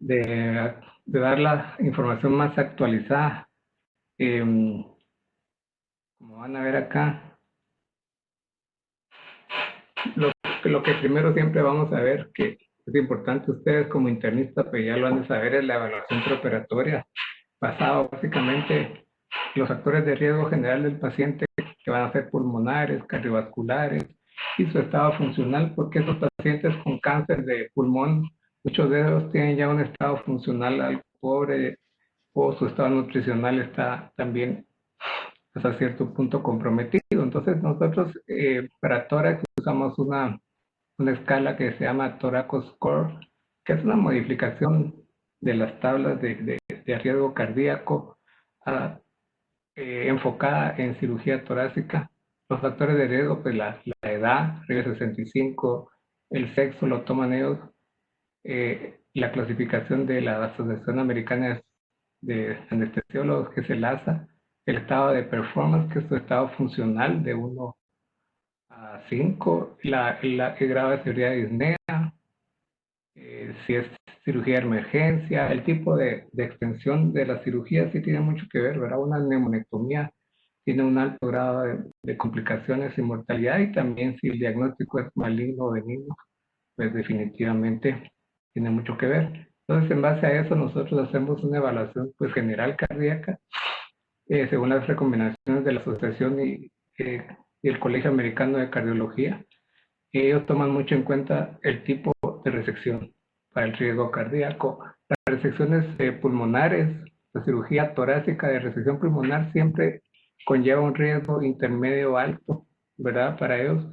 de dar la información más actualizada. Como van a ver acá, lo que primero siempre vamos a ver, que es importante, ustedes como internistas, pues ya lo han de saber, es la evaluación preoperatoria, basado básicamente los factores de riesgo general del paciente, que van a ser pulmonares, cardiovasculares, y su estado funcional, porque esos pacientes con cáncer de pulmón, muchos de ellos tienen ya un estado funcional algo pobre, o su estado nutricional está también hasta cierto punto comprometido. Entonces nosotros para tórax usamos una escala que se llama Thoraco Score, que es una modificación de las tablas de riesgo cardíaco enfocada en cirugía torácica. Los factores de riesgo, pues la edad, arriba de 65, el sexo lo toman ellos, la clasificación de la Asociación Americana de Anestesiólogos, que es el ASA, el estado de performance, que es su estado funcional de 1 a 5, el grado de severidad de disnea, si es cirugía de emergencia, el tipo de extensión de la cirugía sí tiene mucho que ver, ¿verdad? Una neumonectomía tiene un alto grado de complicaciones y mortalidad, y también si el diagnóstico es maligno o benigno, pues definitivamente tiene mucho que ver. Entonces, en base a eso, nosotros hacemos una evaluación pues, general cardíaca, según las recomendaciones de la Asociación y el Colegio Americano de Cardiología. Ellos toman mucho en cuenta el tipo de resección para el riesgo cardíaco. Las resecciones pulmonares, la cirugía torácica de resección pulmonar siempre conlleva un riesgo intermedio alto, ¿verdad? Para ellos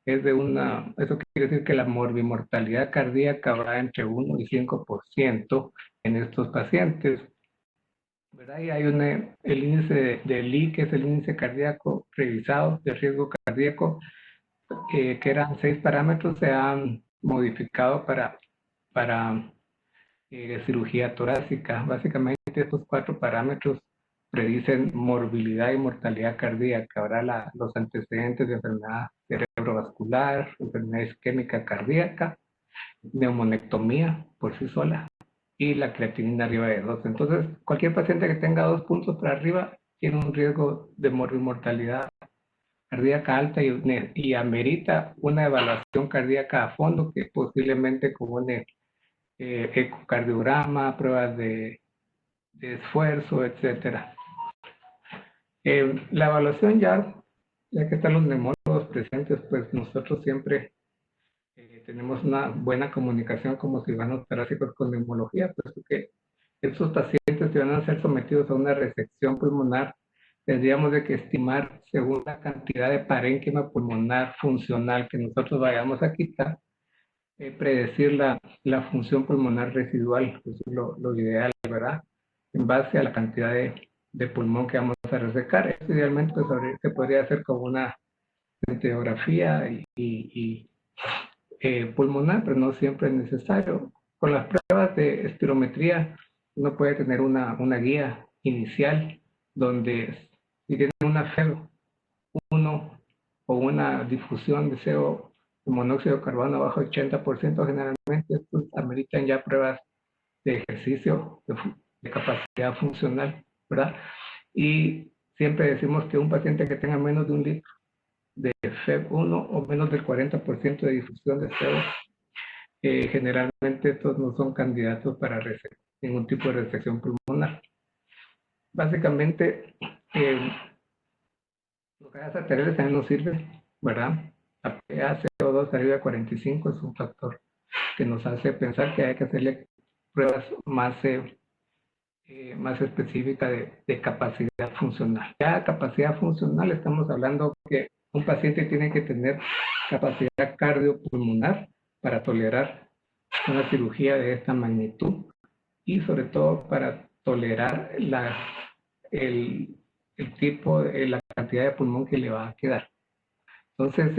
eso quiere decir que la morbimortalidad cardíaca va entre 1 y 5% en estos pacientes, ¿verdad? Y hay el índice de Lee, que es el índice cardíaco revisado de riesgo cardíaco, que eran 6 parámetros, se han modificado para cirugía torácica. Básicamente estos 4 parámetros predicen morbilidad y mortalidad cardíaca. Ahora los antecedentes de enfermedad cerebrovascular, enfermedad isquémica cardíaca, neumonectomía por sí sola y la creatinina arriba de 2. Entonces, cualquier paciente que tenga 2 puntos para arriba tiene un riesgo de mortalidad cardíaca alta y amerita una evaluación cardíaca a fondo, que posiblemente compone ecocardiograma, pruebas de esfuerzo, etcétera. La evaluación ya que están los neumólogos presentes, pues nosotros siempre tenemos una buena comunicación como cirujanos torácicos con neumología, pues que estos pacientes que van a ser sometidos a una resección pulmonar, tendríamos de que estimar, según la cantidad de parénquima pulmonar funcional que nosotros vayamos a quitar, predecir la función pulmonar residual, eso es lo ideal, ¿verdad? En base a la cantidad de pulmón que vamos a resecar. Esto idealmente pues, se podría hacer con una radiografía y pulmonar, pero no siempre es necesario. Con las pruebas de espirometría, uno puede tener una guía inicial donde si tiene una FeB1 o una difusión de CO, de monóxido de carbono bajo 80%, generalmente estos ameritan ya pruebas de ejercicio, de capacidad funcional, ¿verdad? Y siempre decimos que un paciente que tenga menos de 1 litro de FeB1 o menos del 40% de difusión de CO, generalmente estos no son candidatos para ningún tipo de resección pulmonar. Básicamente, los gases arteriales también nos sirven, ¿verdad? La PaCO2 arriba de 45 es un factor que nos hace pensar que hay que hacerle pruebas más específicas de capacidad funcional. Ya capacidad funcional estamos hablando que un paciente tiene que tener capacidad cardiopulmonar para tolerar una cirugía de esta magnitud y sobre todo para tolerar el, la cantidad de pulmón que le va a quedar. Entonces,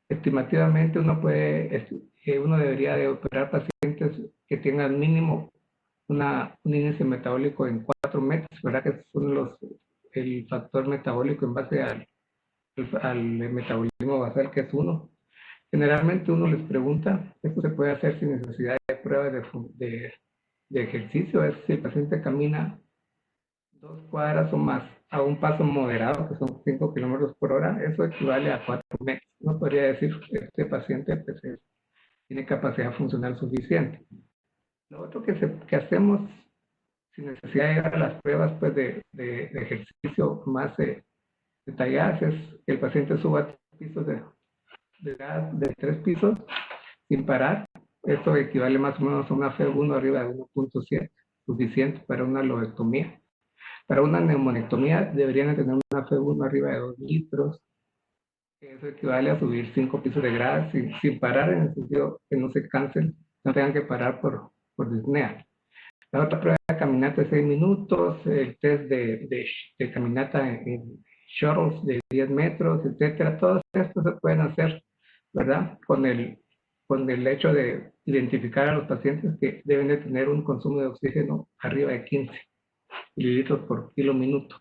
estimativamente uno debería de operar pacientes que tengan mínimo un índice metabólico en 4 metros, ¿verdad? Que son el factor metabólico en base al metabolismo basal, que es 1. Generalmente uno les pregunta, esto se puede hacer sin necesidad de pruebas de ejercicio es si el paciente camina 2 cuadras o más a un paso moderado, que son 5 kilómetros por hora, eso equivale a 4 metros. No podría decir que este paciente pues, tiene capacidad funcional suficiente. Lo otro que hacemos sin necesidad de ir a las pruebas pues, de ejercicio más detalladas es que el paciente suba 3 pisos de 3 pisos sin parar. Esto equivale más o menos a una F1 arriba de 1.7, suficiente para una lobectomía. Para una neumonectomía deberían tener una F1 arriba de 2 litros. Eso equivale a subir 5 pisos de grada sin parar, en el sentido que no se cansen, no tengan que parar por disnea. La otra prueba de caminata de 6 minutos, el test de caminata en shuttles de 10 metros, etcétera. Todos estos se pueden hacer, ¿verdad? Con el hecho de identificar a los pacientes que deben de tener un consumo de oxígeno arriba de 15 mililitros por kilo minuto.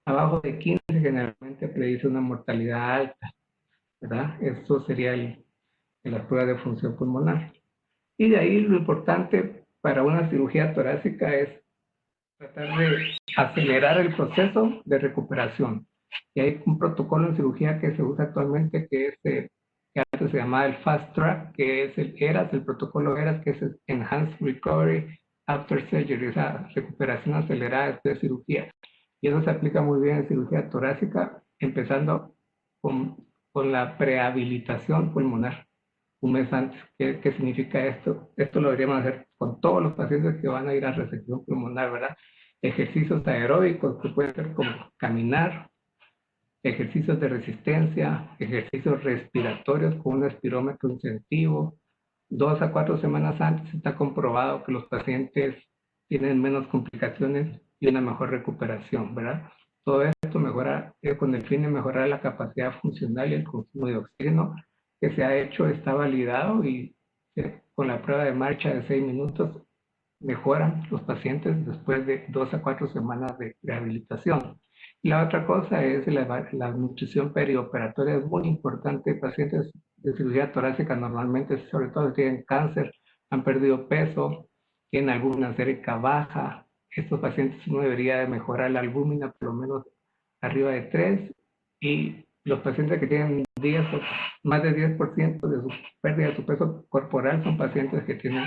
Abajo de 15 generalmente predice una mortalidad alta, ¿verdad? Eso sería en las pruebas de función pulmonar. Y de ahí lo importante para una cirugía torácica es tratar de acelerar el proceso de recuperación. Y hay un protocolo en cirugía que se usa actualmente que es que antes se llamaba el Fast Track, que es el ERAS, el protocolo ERAS, que es el Enhanced Recovery After Surgery, o sea, recuperación acelerada después de cirugía. Y eso se aplica muy bien en cirugía torácica, empezando con, con la prehabilitación pulmonar un mes antes. ¿Qué significa esto? Esto lo deberíamos hacer con todos los pacientes que van a ir a resección pulmonar, ¿verdad? Ejercicios aeróbicos que pueden ser como caminar, ejercicios de resistencia, ejercicios respiratorios con un espirómetro incentivo. 2 a 4 semanas antes está comprobado que los pacientes tienen menos complicaciones y una mejor recuperación, ¿verdad? Todo esto mejora, con el fin de mejorar la capacidad funcional y el consumo de oxígeno que se ha hecho, está validado y con la prueba de marcha de 6 minutos mejoran los pacientes después de 2 a 4 semanas de rehabilitación. Y la otra cosa es la nutrición perioperatoria, es muy importante. Pacientes de cirugía torácica normalmente, sobre todo si tienen cáncer, han perdido peso, tienen albúmina sérica baja. Estos pacientes uno debería de mejorar la albúmina por lo menos arriba de 3, y los pacientes que tienen 10 o más de 10% de su pérdida de su peso corporal son pacientes que tienen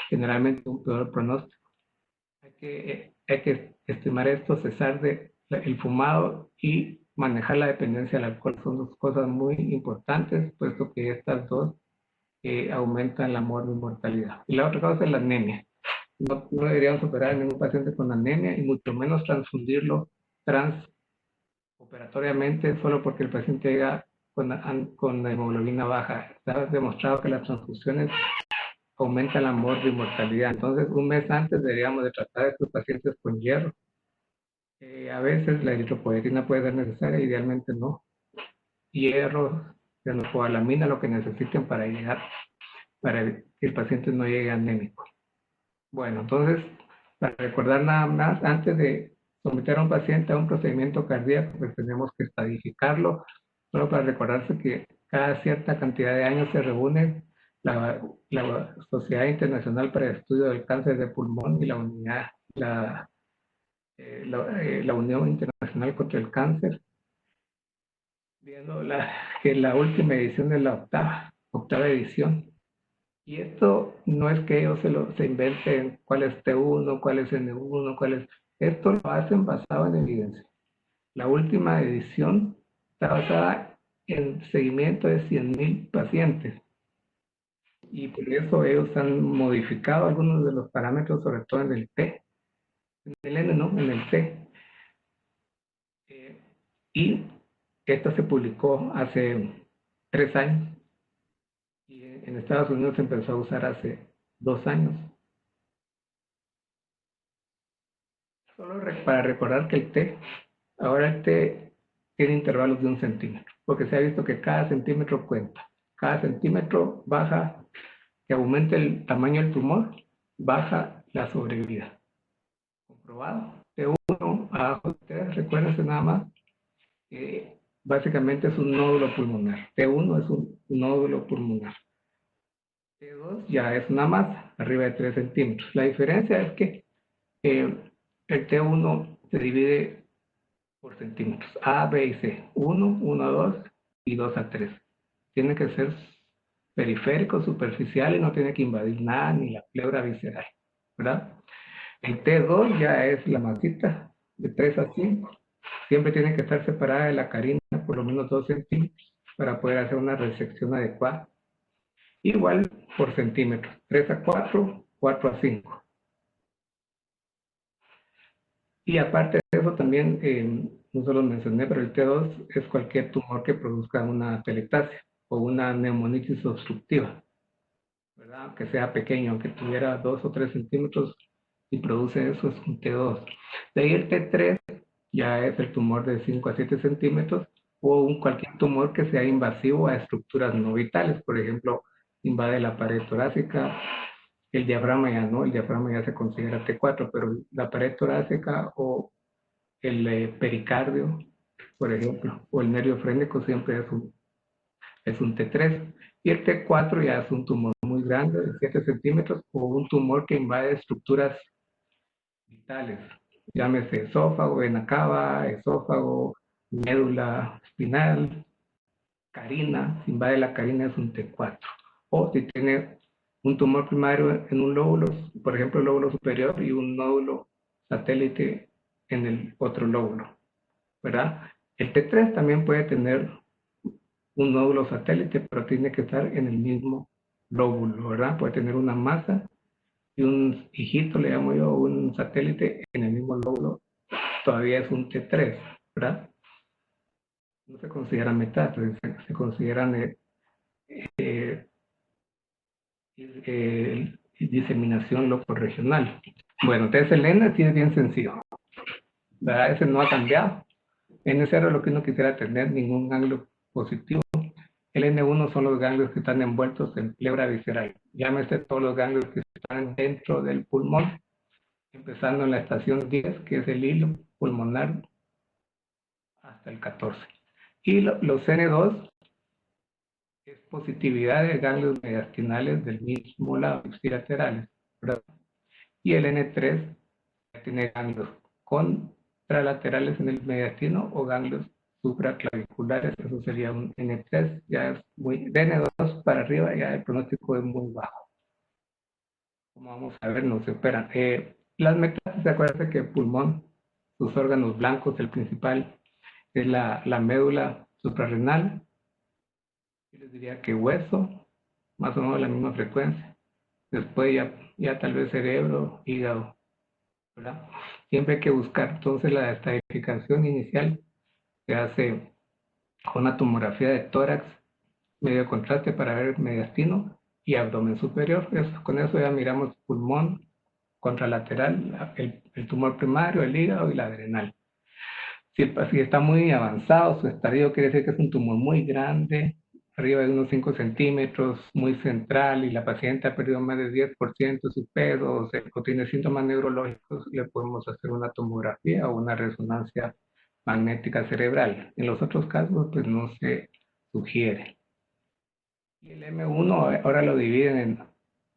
generalmente un peor pronóstico. Hay que estimar esto, cesar el fumado y manejar la dependencia al alcohol. Son dos cosas muy importantes, puesto que estas dos aumentan la mortalidad. Y la otra cosa es la anemia. No deberíamos operar a ningún paciente con anemia y mucho menos transfundirlo transoperatoriamente solo porque el paciente llega con la hemoglobina baja. Está demostrado que las transfusiones aumenta la mortalidad. Entonces, un mes antes deberíamos de tratar a estos pacientes con hierro. A veces la eritropoyetina puede ser necesaria, idealmente no. Hierro, fenocobalamina, lo que necesiten para que el paciente no llegue anémico. Bueno, entonces, para recordar nada más, antes de someter a un paciente a un procedimiento cardíaco, pues tenemos que estadificarlo, solo para recordarse que cada cierta cantidad de años se reúnen la Sociedad Internacional para el Estudio del Cáncer de Pulmón y la Unión Internacional contra el Cáncer, viendo que la última edición es la octava edición. Y esto no es que ellos se inventen cuál es T1, cuál es N1, cuál es... Esto lo hacen basado en evidencia. La última edición está basada en seguimiento de 100.000 pacientes. Y por eso ellos han modificado algunos de los parámetros, sobre todo en el T. En el N no, en el T. Y esto se publicó hace 3 años. Y en Estados Unidos se empezó a usar hace 2 años. Solo para recordar que ahora el T tiene intervalos de 1 centímetro, porque se ha visto que cada centímetro cuenta. Cada centímetro baja, que aumente el tamaño del tumor, baja la sobrevida. Comprobado. T1 abajo de 3, recuérdense nada más, básicamente es un nódulo pulmonar. T1 es un nódulo pulmonar. T2 ya es una masa, arriba de 3 centímetros. La diferencia es que el T1 se divide por centímetros. A, B y C. 1, 1 a 2 y 2 a 3. Tiene que ser periférico, superficial y no tiene que invadir nada ni la pleura visceral, ¿verdad? El T2 ya es la masita de 3 a 5. Siempre tiene que estar separada de la carina por lo menos 2 centímetros para poder hacer una resección adecuada. Igual por centímetros, 3 a 4, 4 a 5. Y aparte de eso también, no solo mencioné, pero el T2 es cualquier tumor que produzca una atelectasia o una neumonitis obstructiva, ¿verdad? Que sea pequeño, aunque tuviera 2 o 3 centímetros y produce eso, es un T2. De ahí el T3 ya es el tumor de 5 a 7 centímetros o cualquier tumor que sea invasivo a estructuras no vitales, por ejemplo, invade la pared torácica, el diafragma ya no, el diafragma ya se considera T4, pero la pared torácica o el pericardio, por ejemplo, o el nervio frénico siempre es un T3. Y el T4 ya es un tumor muy grande, de 7 centímetros, o un tumor que invade estructuras vitales, llámese esófago, vena cava, esófago, médula espinal, carina. Si invade la carina es un T4. O si tiene un tumor primario en un lóbulo, por ejemplo, el lóbulo superior y un nódulo satélite en el otro lóbulo, ¿verdad? El T3 también puede tener un nódulo satélite, pero tiene que estar en el mismo lóbulo, ¿verdad? Puede tener una masa y un hijito, le llamo yo, un satélite en el mismo lóbulo, todavía es un T3, ¿verdad? No se consideran metástasis, se consideran eh, diseminación locorregional. Bueno, entonces el N sí es bien sencillo, ¿verdad? Ese no ha cambiado. N0 es lo que uno quisiera tener, ningún ganglio positivo. El N1 son los ganglios que están envueltos en pleura visceral. Llámese todos los ganglios que están dentro del pulmón, empezando en la estación 10, que es el hilo pulmonar, hasta el 14. Y los N2 es positividad de ganglios mediastinales del mismo lado, ipsilaterales, ¿verdad? Y el N3 tiene ganglios contralaterales en el mediastino o ganglios supraclaviculares, eso sería un N3, ya es muy, de N2 para arriba ya el pronóstico es muy bajo. Como vamos a ver, nos esperan. Las metástasis, acuérdense que el pulmón, sus órganos blancos, el principal es la médula suprarrenal, yo les diría que hueso, más o menos la misma frecuencia. Después ya tal vez cerebro, hígado, ¿verdad? Siempre hay que buscar entonces la estadificación inicial. Se hace con una tomografía de tórax, medio contraste para ver mediastino y abdomen superior. Con eso ya miramos pulmón, contralateral, el tumor primario, el hígado y la adrenal. Si está muy avanzado, su estadio quiere decir que es un tumor muy grande, arriba de unos 5 centímetros, muy central, y la paciente ha perdido más del 10% de su peso, o tiene síntomas neurológicos, le podemos hacer una tomografía o una resonancia magnética cerebral. En los otros casos, pues no se sugiere. Y el M1 ahora lo dividen en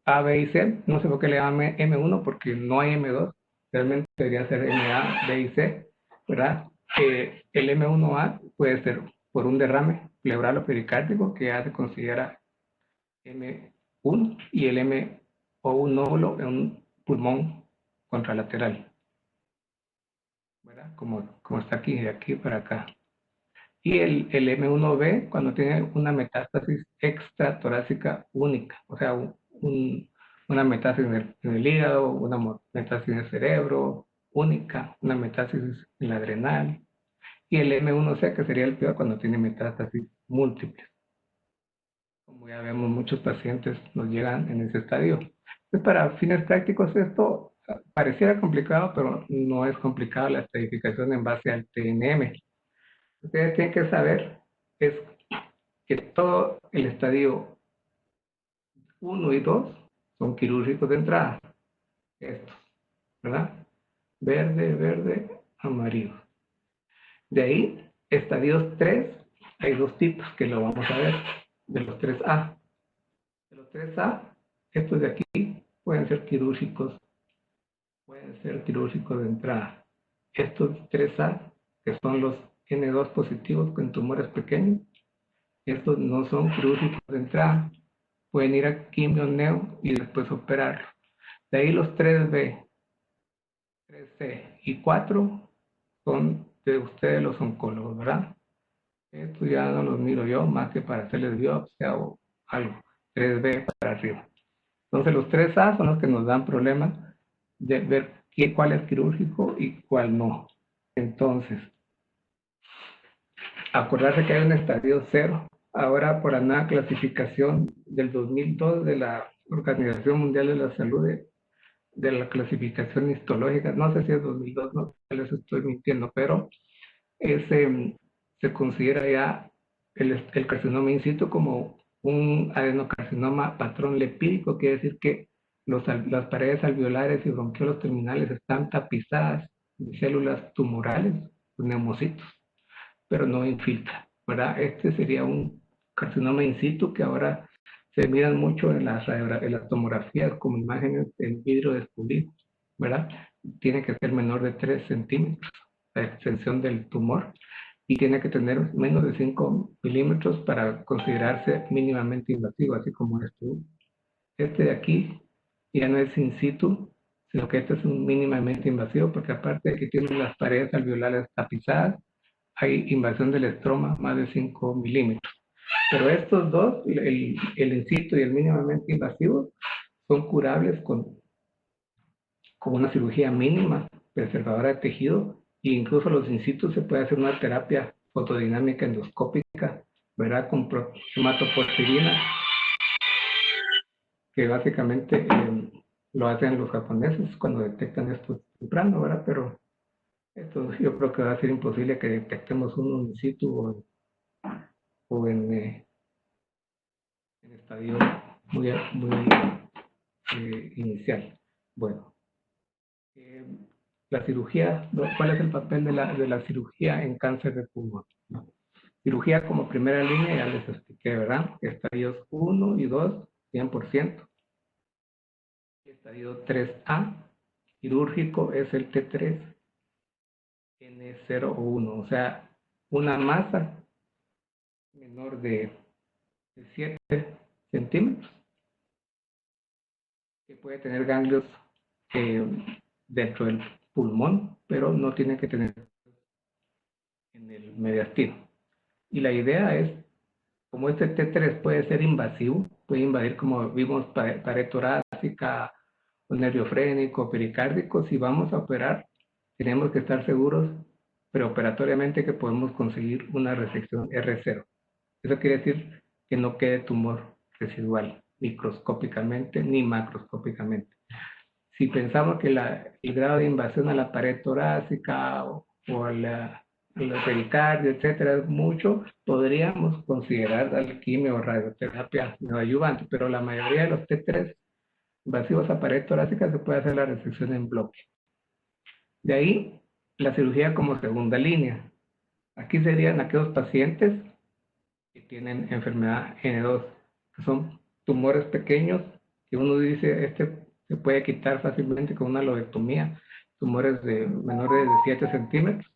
A, B y C. No sé por qué le llaman M1 porque no hay M2. Realmente debería ser MA, B y C, ¿verdad? El M1A puede ser por un derrame pleural o pericárdico que ya se considera M1 y el M o un nódulo en un pulmón contralateral, ¿verdad? Como está aquí, de aquí para acá. Y el M1B cuando tiene una metástasis extratorácica única, o sea, una metástasis en el hígado, una metástasis en el cerebro única, una metástasis en la adrenal. Y el M1C, que sería el peor cuando tiene metástasis múltiples. Como ya vemos, muchos pacientes nos llegan en ese estadio. Entonces, para fines prácticos, esto pareciera complicado, pero no es complicado la estadificación en base al TNM. Ustedes tienen que saber es que todo el estadio 1 y 2 son quirúrgicos de entrada. Estos, ¿verdad? Verde, verde, amarillo. De ahí, estadios 3, hay dos tipos que lo vamos a ver, de los 3A. De los 3A estos de aquí pueden ser quirúrgicos de entrada. Estos 3A, que son los N2 positivos con tumores pequeños, estos no son quirúrgicos de entrada, pueden ir a quimio neo y después operarlo. De ahí los 3B, 3C y 4 son de ustedes los oncólogos, ¿verdad? Esto ya no los miro yo, más que para hacerles biopsia o algo. 3B para arriba. Entonces los 3A son los que nos dan problemas de ver cuál es quirúrgico y cuál no. Entonces, acordarse que hay un estadio 0. Ahora, por la nueva clasificación del 2002 de la Organización Mundial de la Salud, de la clasificación histológica, no sé si es 2002, no les estoy mintiendo, pero se considera ya el carcinoma in situ como un adenocarcinoma patrón lepídico, quiere decir que las paredes alveolares y bronquiolos terminales están tapizadas de células tumorales, neumocitos, pero no infiltra, ¿verdad? Este sería un carcinoma in situ que ahora se miran mucho en las tomografías como imágenes en vidrio descubierto, ¿verdad? Tiene que ser menor de 3 centímetros la extensión del tumor y tiene que tener menos de 5 milímetros para considerarse mínimamente invasivo, así como este. Este de aquí ya no es in situ, sino que este es un mínimamente invasivo, porque aparte de que tiene las paredes alveolares tapizadas, hay invasión del estroma más de 5 milímetros. Pero estos dos, el in situ y el mínimamente invasivo, son curables con una cirugía mínima, preservadora de tejido, e incluso los in situ se puede hacer una terapia fotodinámica endoscópica, ¿verdad? Con hematoporfirina, que básicamente lo hacen los japoneses cuando detectan esto temprano, ¿verdad? Pero esto yo creo que va a ser imposible que detectemos uno in situ o en estadio muy inicial. Bueno, eh, la cirugía, ¿cuál es el papel de la cirugía en cáncer de pulmón? Cirugía como primera línea, ya les expliqué, ¿verdad? Estadios 1 y 2, 100%. Estadio 3A, quirúrgico, es el T3, N0 o 1, o sea, una masa menor de 7 centímetros, que puede tener ganglios eh, dentro del pulmón, pero no tiene que tener en el mediastino. Y la idea es, como este T3 puede ser invasivo, puede invadir, como vimos, pared torácica, o nervio frénico, pericárdico, si vamos a operar, tenemos que estar seguros preoperatoriamente que podemos conseguir una resección R0. Eso quiere decir que no quede tumor residual microscópicamente ni macroscópicamente. Si pensamos que el grado de invasión a la pared torácica o al pericardio, etcétera, es mucho, podríamos considerar dar quimio o radioterapia neoadyuvante, pero la mayoría de los T3 invasivos a pared torácica se puede hacer la resección en bloque. De ahí, la cirugía como segunda línea. Aquí serían aquellos pacientes que tienen enfermedad N2, que son tumores pequeños, que uno dice, este se puede quitar fácilmente con una lobectomía, tumores de menores de 7 centímetros,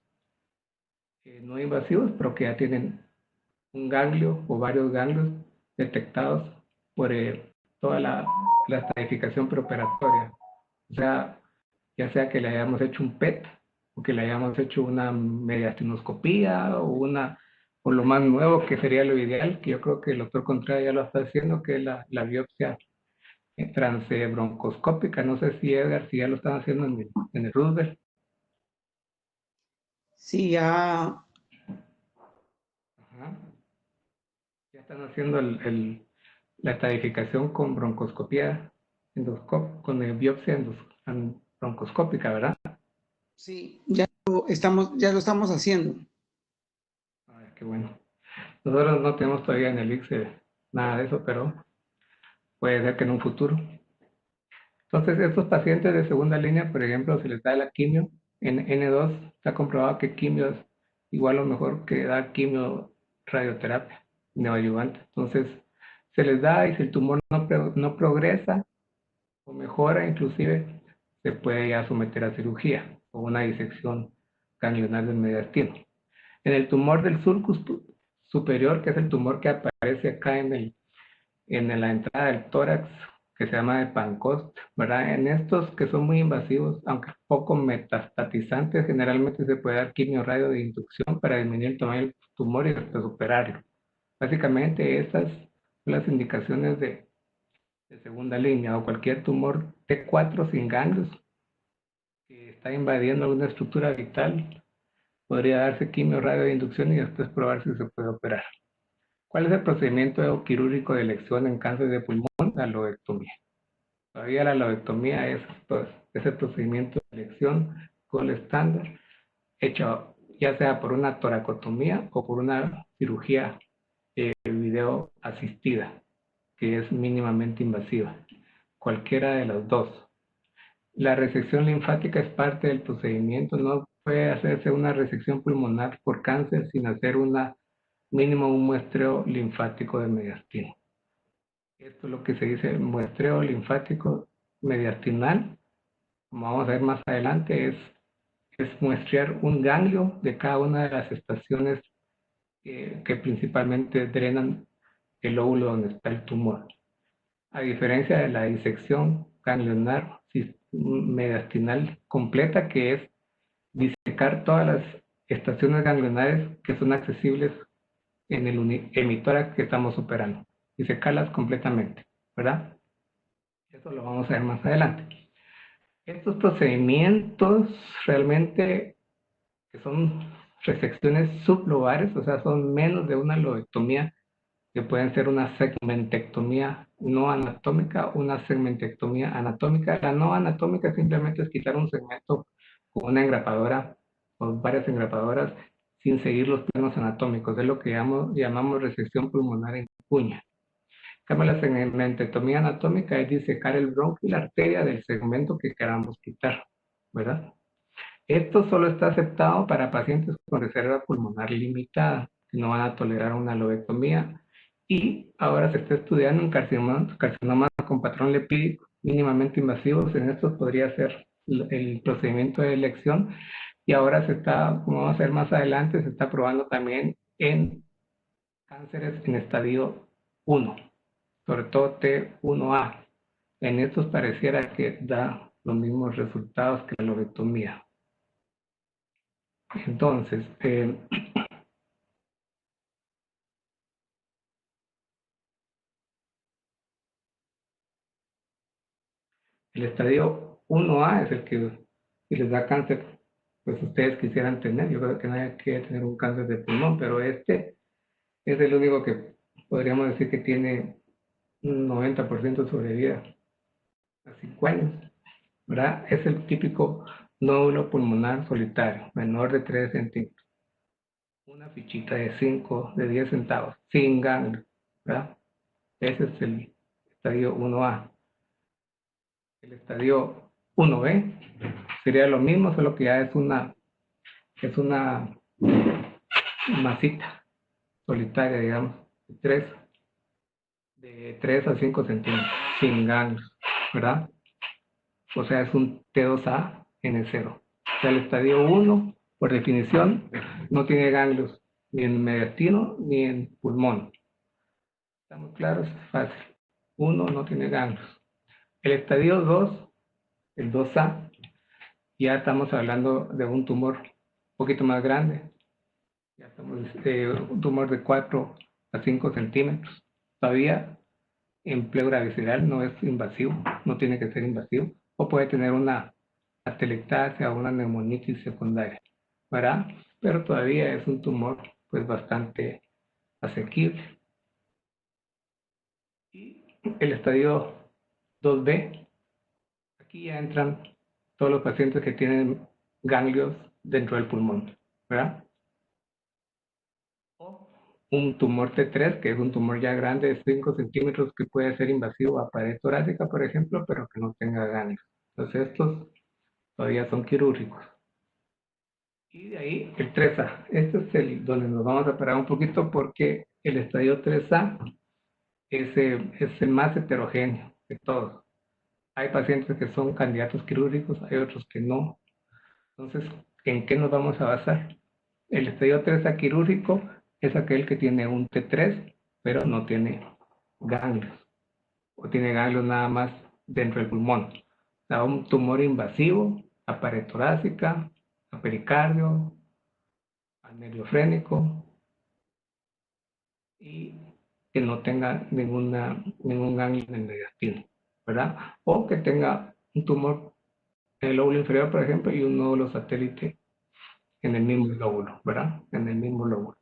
no invasivos, pero que ya tienen un ganglio o varios ganglios detectados por toda la estratificación preoperatoria. O sea, ya sea que le hayamos hecho un PET o que le hayamos hecho una mediastinoscopía o lo más nuevo que sería lo ideal, que yo creo que el doctor Contreras ya lo está haciendo, que es la biopsia transbroncoscópica. No sé si Edgar, si ya lo están haciendo en el Roosevelt. Sí, ya. Ajá. Ya están haciendo la estadificación con broncoscopía, con biopsia broncoscópica, ¿verdad? Sí, ya lo estamos haciendo. Ay, qué bueno. Nosotros no tenemos todavía en el ICSE nada de eso, pero puede ser que en un futuro. Entonces, estos pacientes de segunda línea, por ejemplo, se les da la quimio, en N2 está comprobado que quimio es igual o mejor que dar quimio radioterapia neoadyuvante. Entonces, se les da y si el tumor no progresa, o mejora, inclusive se puede ya someter a cirugía o una disección ganglionar del mediastino. En el tumor del sulcus superior, que es el tumor que aparece acá en la entrada del tórax, que se llama de Pancoast, ¿verdad? En estos que son muy invasivos, aunque poco metastatizantes, generalmente se puede dar quimio-radio de inducción para disminuir el tamaño del tumor y después operarlo. Básicamente estas son las indicaciones de segunda línea, o cualquier tumor T4 sin ganglios que está invadiendo alguna estructura vital, podría darse quimio-radio de inducción y después probar si se puede operar. ¿Cuál es el procedimiento quirúrgico de elección en cáncer de pulmón? La lobectomía. Todavía la lobectomía es pues, ese procedimiento de elección con el estándar, hecho ya sea por una toracotomía o por una cirugía video asistida, que es mínimamente invasiva. Cualquiera de las dos. La resección linfática es parte del procedimiento. No puede hacerse una resección pulmonar por cáncer sin hacer mínimo un muestreo linfático de mediastino. Esto es lo que se dice muestreo linfático mediastinal. Como vamos a ver más adelante, es muestrear un ganglio de cada una de las estaciones que principalmente drenan el óvulo donde está el tumor. A diferencia de la disección ganglionar mediastinal completa, que es disecar todas las estaciones ganglionares que son accesibles en el hemitórax que estamos operando, disecarlas completamente, ¿verdad? Eso lo vamos a ver más adelante. Estos procedimientos realmente que son resecciones sublobares, o sea, son menos de una lobectomía, que pueden ser una segmentectomía no anatómica, una segmentectomía anatómica. La no anatómica simplemente es quitar un segmento con una engrapadora o varias engrapadoras sin seguir los planos anatómicos. Es lo que llamamos resección pulmonar en cuña. La segmentectomía anatómica es disecar el bronquio y la arteria del segmento que queramos quitar, ¿verdad? Esto solo está aceptado para pacientes con reserva pulmonar limitada, que no van a tolerar una lobectomía. Y ahora se está estudiando en carcinomas con patrón lipídico mínimamente invasivos. En estos podría ser el procedimiento de elección. Y ahora se está, como vamos a ver más adelante, se está probando también en cánceres en estadio 1, sobre todo T1A. En estos pareciera que da los mismos resultados que la lobectomía. Entonces, el estadio 1A es el que si les da cáncer, pues ustedes quisieran tener. Yo creo que nadie quiere tener un cáncer de pulmón, pero este es el único que podríamos decir que tiene un 90% de sobrevida a 5 años, ¿verdad? Es el típico nódulo pulmonar solitario, menor de 3 centímetros. Una fichita de 5, de 10 centavos, sin ganglio, ¿verdad? Ese es el estadio 1A. El estadio 1B sería lo mismo, solo que ya es una masita solitaria, digamos, de 3 a 5 centímetros, sin ganglios, ¿verdad? O sea, es un T2A N0. O sea, el estadio 1, por definición, no tiene ganglios ni en mediastino ni en pulmón. ¿Estamos claros? Fácil. 1 no tiene ganglios. El estadio 2, el 2A, ya estamos hablando de un tumor un poquito más grande. Ya estamos un tumor de 4 a 5 centímetros. Todavía en pleura visceral no es invasivo, no tiene que ser invasivo, o puede tener una atelectasia o una neumonitis secundaria, ¿verdad? Pero todavía es un tumor pues bastante asequible. Y el estadio 2B, aquí ya entran todos los pacientes que tienen ganglios dentro del pulmón, ¿verdad? O un tumor T3, que es un tumor ya grande de 5 centímetros que puede ser invasivo a pared torácica, por ejemplo, pero que no tenga ganglios. Entonces estos todavía son quirúrgicos. Y de ahí el 3A. Este es donde nos vamos a parar un poquito porque el estadio 3A es el más heterogéneo de todos. Hay pacientes que son candidatos quirúrgicos, hay otros que no. Entonces, ¿en qué nos vamos a basar? El estadio 3 aquirúrgico es aquel que tiene un T3, pero no tiene ganglios, o tiene ganglios nada más dentro del pulmón. O sea, un tumor invasivo, a pared torácica, a pericardio, al nerviofrénico, y que no tenga ningún ganglio en el mediastino, ¿verdad? O que tenga un tumor en el lóbulo inferior, por ejemplo, y un nódulo satélite en el mismo lóbulo, ¿verdad? En el mismo lóbulo.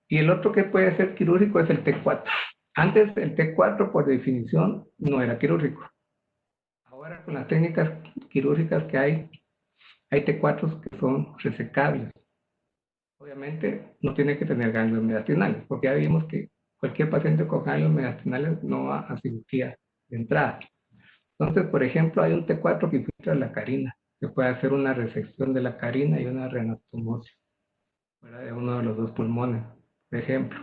Y el otro que puede ser quirúrgico es el T4. Antes el T4 por definición no era quirúrgico. Ahora con las técnicas quirúrgicas que hay T4 que son resecables. Obviamente no tiene que tener ganglios mediastinales, porque ya vimos que cualquier paciente con ganglios mediastinales no va a cirugía de entrada. Entonces, por ejemplo, hay un T4 que infiltra la carina, que puede hacer una resección de la carina y una reanastomosis, ¿verdad? De uno de los dos pulmones, por ejemplo.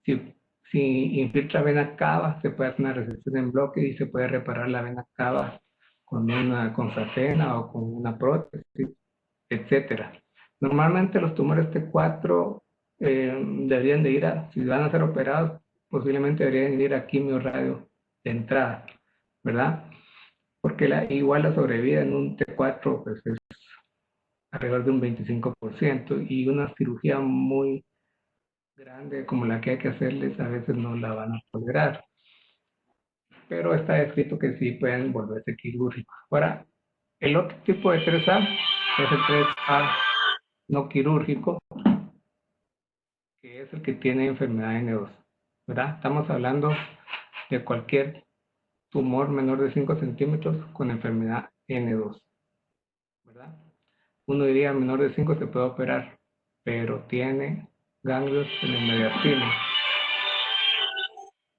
Si, si infiltra vena cava, se puede hacer una resección en bloque y se puede reparar la vena cava con safena o con una prótesis, etcétera. Normalmente los tumores T4 deberían de ir si van a ser operados, posiblemente deberían ir a quimio radio de entrada, ¿verdad? Porque igual la sobrevida en un T4 pues, es alrededor de un 25% y una cirugía muy grande como la que hay que hacerles a veces no la van a tolerar. Pero está escrito que sí pueden volverse quirúrgicos. Ahora, el otro tipo de 3A es el 3A no quirúrgico, que es el que tiene enfermedad N2, ¿verdad? Estamos hablando de cualquier tumor menor de 5 centímetros con enfermedad N2, ¿verdad? Uno diría menor de 5 se puede operar, pero tiene ganglios en el mediastino.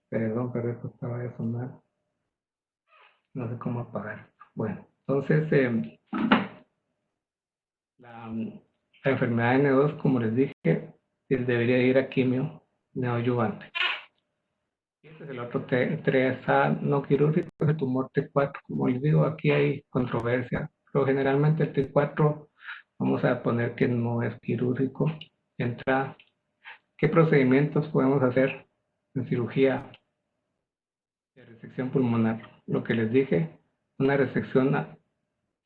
Perdón, pero esto estaba de sonar. No sé cómo apagar. Bueno, entonces la enfermedad N2, como les dije, debería ir a quimio neoadyuvante. Este es el otro 3A no quirúrgico, es el tumor T4. Como les digo, aquí hay controversia, pero generalmente el T4 vamos a poner que no es quirúrgico. Entra, ¿qué procedimientos podemos hacer en cirugía de resección pulmonar? Lo que les dije, una resección,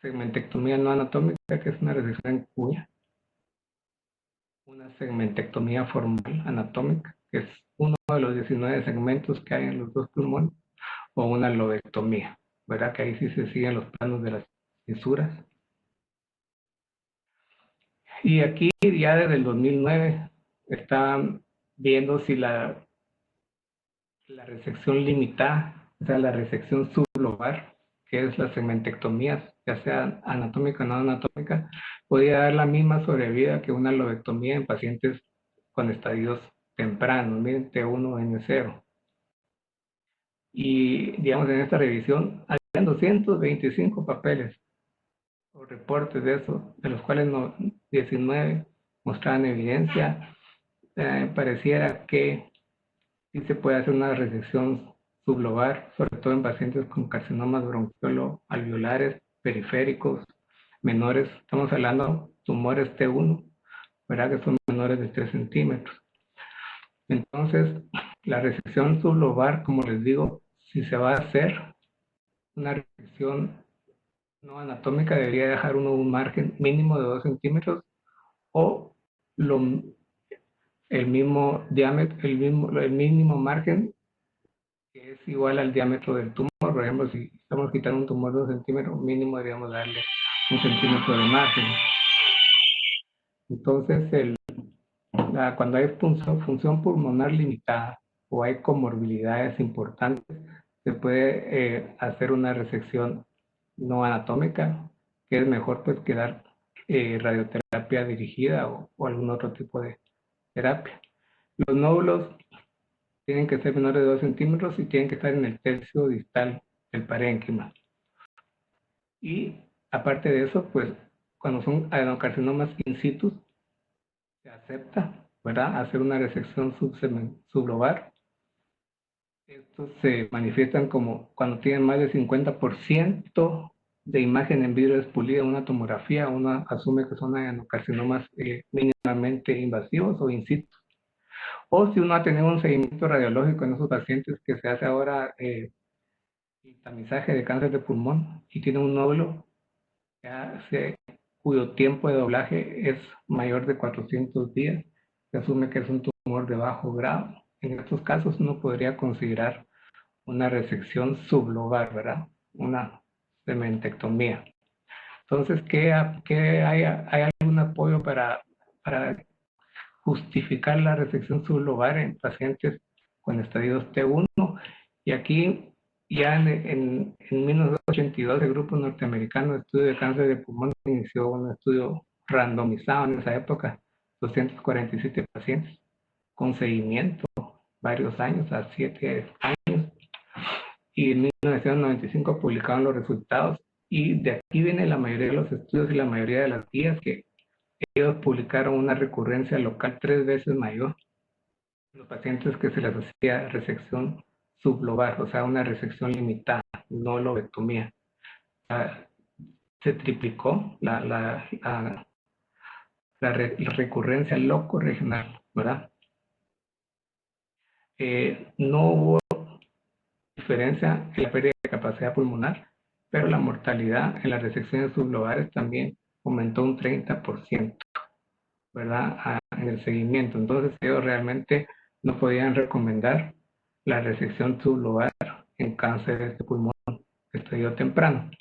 segmentectomía no anatómica, que es una resección en cuya, una segmentectomía formal anatómica, que es uno de los 19 segmentos que hay en los dos pulmones, o una lobectomía, ¿verdad? Que ahí sí se siguen los planos de las fisuras. Y aquí ya desde el 2009 están viendo si la resección limitada, o sea, la resección sublobar, que es la segmentectomía, ya sea anatómica o no anatómica, podía dar la misma sobrevida que una lobectomía en pacientes con estadios tempranos, miren, T1, N0. Y, digamos, en esta revisión, habían 225 papeles o reportes de eso, de los cuales 19 mostraban evidencia. Pareciera que sí se puede hacer una resección sublobar, sobre todo en pacientes con carcinomas bronquiolo-alveolares, periféricos, menores. Estamos hablando de tumores T1, ¿verdad? Que son menores de 3 centímetros. Entonces, la resección sublobar, como les digo, si se va a hacer una resección no anatómica, debería dejar uno un margen mínimo de 2 centímetros o lo, el mismo diámetro, el mínimo margen que es igual al diámetro del tumor. Por ejemplo, si estamos quitando un tumor de 2 centímetros, mínimo deberíamos darle 1 centímetro de margen. Entonces, cuando hay función pulmonar limitada o hay comorbilidades importantes, se puede hacer una resección no anatómica, que es mejor pues que dar radioterapia dirigida o algún otro tipo de terapia. Los nódulos tienen que ser menores de 2 centímetros y tienen que estar en el tercio distal del parénquima. Y aparte de eso, pues cuando son adenocarcinomas in situ, se acepta, ¿verdad?, hacer una resección sublobar Estos se manifiestan como cuando tienen más del 50% de imagen en vidrio expulida en una tomografía, uno asume que son adenocarcinomas mínimamente invasivos o in situ. O si uno ha tenido un seguimiento radiológico en esos pacientes que se hace ahora el tamizaje de cáncer de pulmón y tiene un nódulo cuyo tiempo de doblaje es mayor de 400 días, se asume que es un tumor de bajo grado. En estos casos uno podría considerar una resección sublobar, ¿verdad? Una cementectomía. Entonces, ¿qué hay algún apoyo para justificar la resección sublobar en pacientes con estadios T1? Y aquí, ya en 1982, el grupo norteamericano de estudio de cáncer de pulmón inició un estudio randomizado en esa época, 247 pacientes, con seguimiento varios años, a 7 años, y en 1995 publicaron los resultados, y de aquí viene la mayoría de los estudios y la mayoría de las guías, que ellos publicaron una recurrencia local 3 veces mayor en los pacientes que se les hacía resección sublobar, o sea, una resección limitada, no lobectomía. Se triplicó la recurrencia loco-regional, ¿verdad? No hubo diferencia en la pérdida de capacidad pulmonar, pero la mortalidad en las resecciones sublobares también aumentó un 30%, ¿verdad? En el seguimiento. Entonces ellos realmente no podían recomendar la resección sublobar en cáncer de pulmón estadio temprano.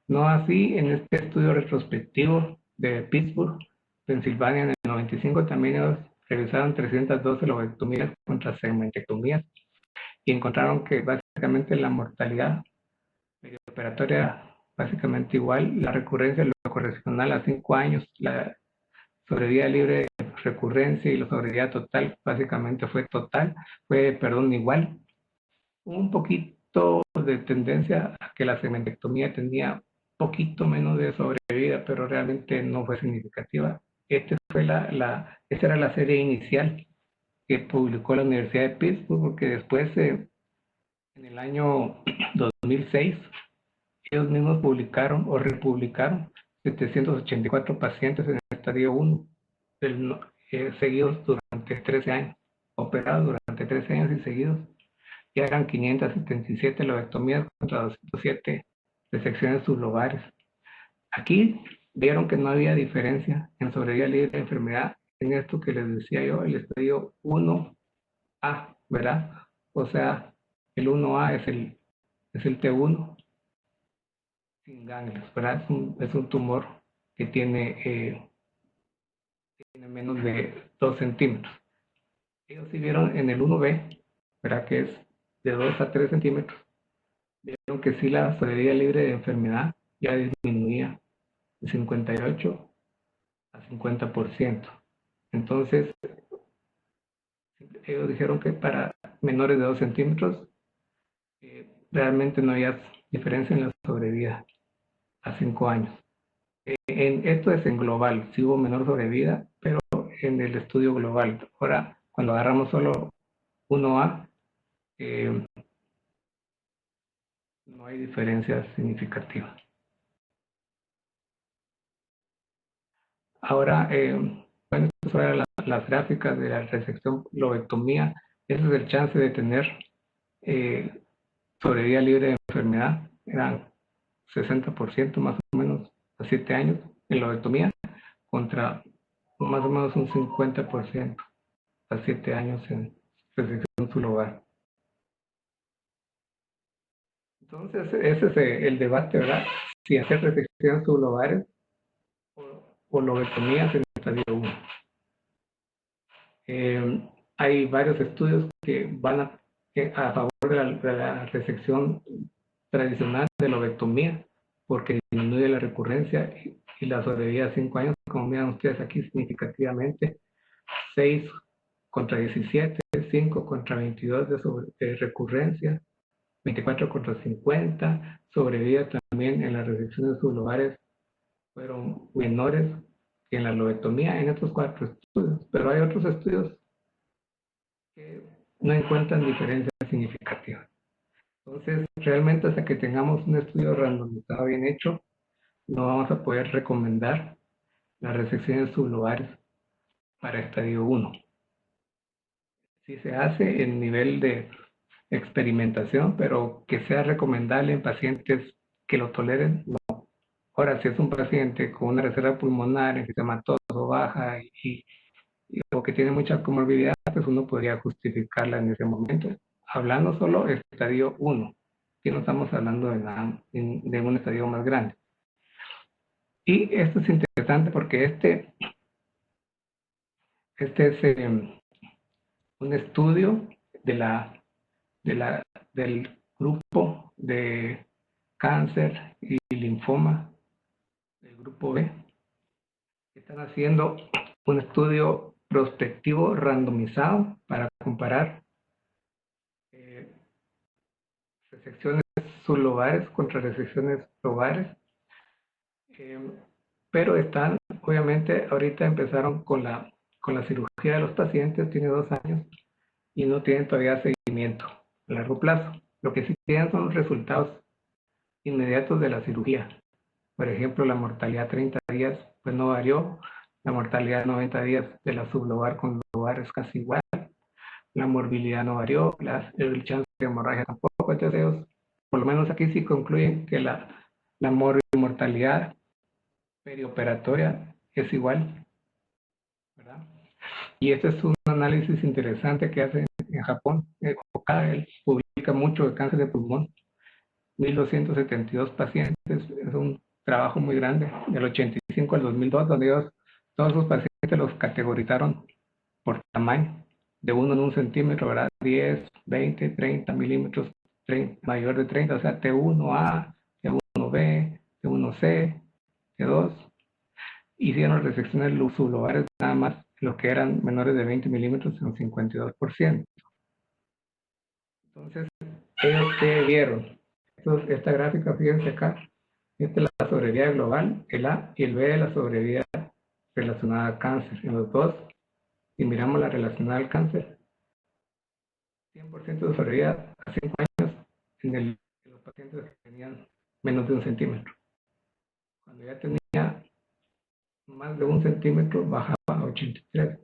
No así en este estudio retrospectivo de Pittsburgh, Pensilvania, en el 95, también ellos revisaron 312 lobectomías contra segmentectomías y encontraron que básicamente la mortalidad perioperatoria básicamente igual, la recurrencia locorregional a 5 años, la sobrevida libre de recurrencia y la sobrevida total básicamente fue igual. Un poquito de tendencia a que la segmentectomía tenía poquito menos de sobrevida, pero realmente no fue significativa. Esta era la serie inicial que publicó la Universidad de Pittsburgh, porque después, en el año 2006, ellos mismos publicaron o republicaron 784 pacientes en el estadio 1, seguidos durante 13 años, operados durante 13 años y seguidos. Ya eran 577 lobectomías contra 207 resecciones sublobares. Aquí vieron que no había diferencia en sobrevida libre de enfermedad en esto que les decía yo, el estadio 1A, ¿verdad? O sea, el 1A es el T1 sin ganglios, ¿verdad? Es un tumor que tiene menos de 2 centímetros. Ellos sí vieron en el 1B, ¿verdad? Que es de 2 a 3 centímetros. Vieron que sí la sobrevida libre de enfermedad ya disminuía de 58 a 50%. Entonces, ellos dijeron que para menores de 2 centímetros realmente no había diferencia en la sobrevida a 5 años. Esto es en global, sí hubo menor sobrevida, pero en el estudio global. Ahora, cuando agarramos solo 1A, no hay diferencias significativas. Ahora, bueno, estas son las gráficas de la resección lobectomía. Ese es el chance de tener sobrevida libre de enfermedad. Eran 60% más o menos a 7 años en lobectomía, contra más o menos un 50% a 7 años en resección sublobar. Entonces, ese es el debate, ¿verdad? Si hacer resecciones sublobares o lobectomías en el estadio 1. Hay varios estudios que van a favor de la resección tradicional de lobectomía, porque disminuye la recurrencia y la sobrevida a 5 años, como miran ustedes aquí significativamente, 6 contra 17, 5 contra 22 de recurrencia, 24 contra 50, sobrevida también en las resecciones sublobares fueron menores que en la lobectomía en estos 4 estudios, pero hay otros estudios que no encuentran diferencias significativas. Entonces, realmente hasta que tengamos un estudio randomizado bien hecho, no vamos a poder recomendar las resecciones sublobares para estadio 1. Sí se hace en nivel de experimentación, pero que sea recomendable en pacientes que lo toleren, no. Ahora, si es un paciente con una reserva pulmonar, enfisемatoso baja o que tiene mucha comorbilidad, pues uno podría justificarla en ese momento. Hablando solo estadio 1, que no estamos hablando de un estadio más grande. Y esto es interesante porque este es un estudio del grupo de cáncer y linfoma del grupo B. Están haciendo un estudio prospectivo randomizado para comparar resecciones sublobares contra resecciones lobares. Pero están, obviamente, ahorita empezaron con la cirugía de los pacientes, tiene 2 años, y no tienen todavía seguimiento a largo plazo. Lo que sí tienen son los resultados inmediatos de la cirugía. Por ejemplo, la mortalidad 30 días pues no varió, la mortalidad 90 días de la sublobar con lobar es casi igual, la morbilidad no varió, el chance de hemorragia tampoco. Entonces ellos, por lo menos aquí sí concluyen que la mortalidad perioperatoria es igual, ¿verdad? Y este es un análisis interesante que hacen en Japón. Él publica mucho de cáncer de pulmón, 1.272 pacientes, es un trabajo muy grande, del 85 al 2002, donde todos los pacientes los categorizaron por tamaño, de 1 en 1 centímetro, ¿verdad? 10, 20, 30 milímetros, mayor de 30, o sea, T1A, T1B, T1C, T2. Hicieron resecciones sublobares nada más, lo que eran menores de 20 milímetros en un 52%. Entonces, ellos que vieron, esta gráfica, fíjense acá, esta es la sobrevida global, el A, y el B de la sobrevida relacionada al cáncer. En los dos, si miramos la relacionada al cáncer, 100% de sobrevida a 5 años en los pacientes que tenían menos de 1 centímetro. Cuando ya tenía más de 1 centímetro, bajaba a 83.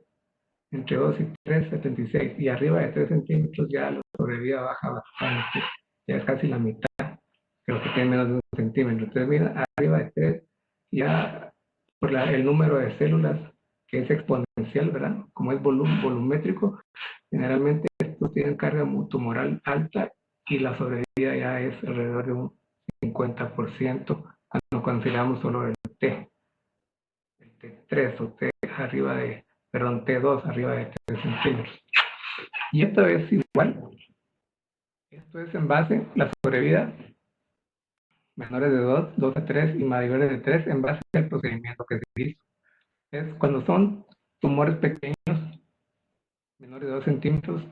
Entre 2 y 3, 76. Y arriba de 3 centímetros ya la sobrevida baja bastante. Ya es casi la mitad de los que tienen menos de 1 centímetro. Entonces, mira, arriba de 3, ya por el número de células, que es exponencial, ¿verdad? Como es volumétrico, generalmente estos tienen carga tumoral alta y la sobrevida ya es alrededor de un 50% cuando consideramos solo el T. El T3 o T arriba de, perdón, T2 arriba de 3 centímetros. Y esto es igual. Esto es en base a la sobrevida menores de 2 a 3 y mayores de 3 en base al procedimiento que se hizo. Es cuando son tumores pequeños, menores de 2 centímetros,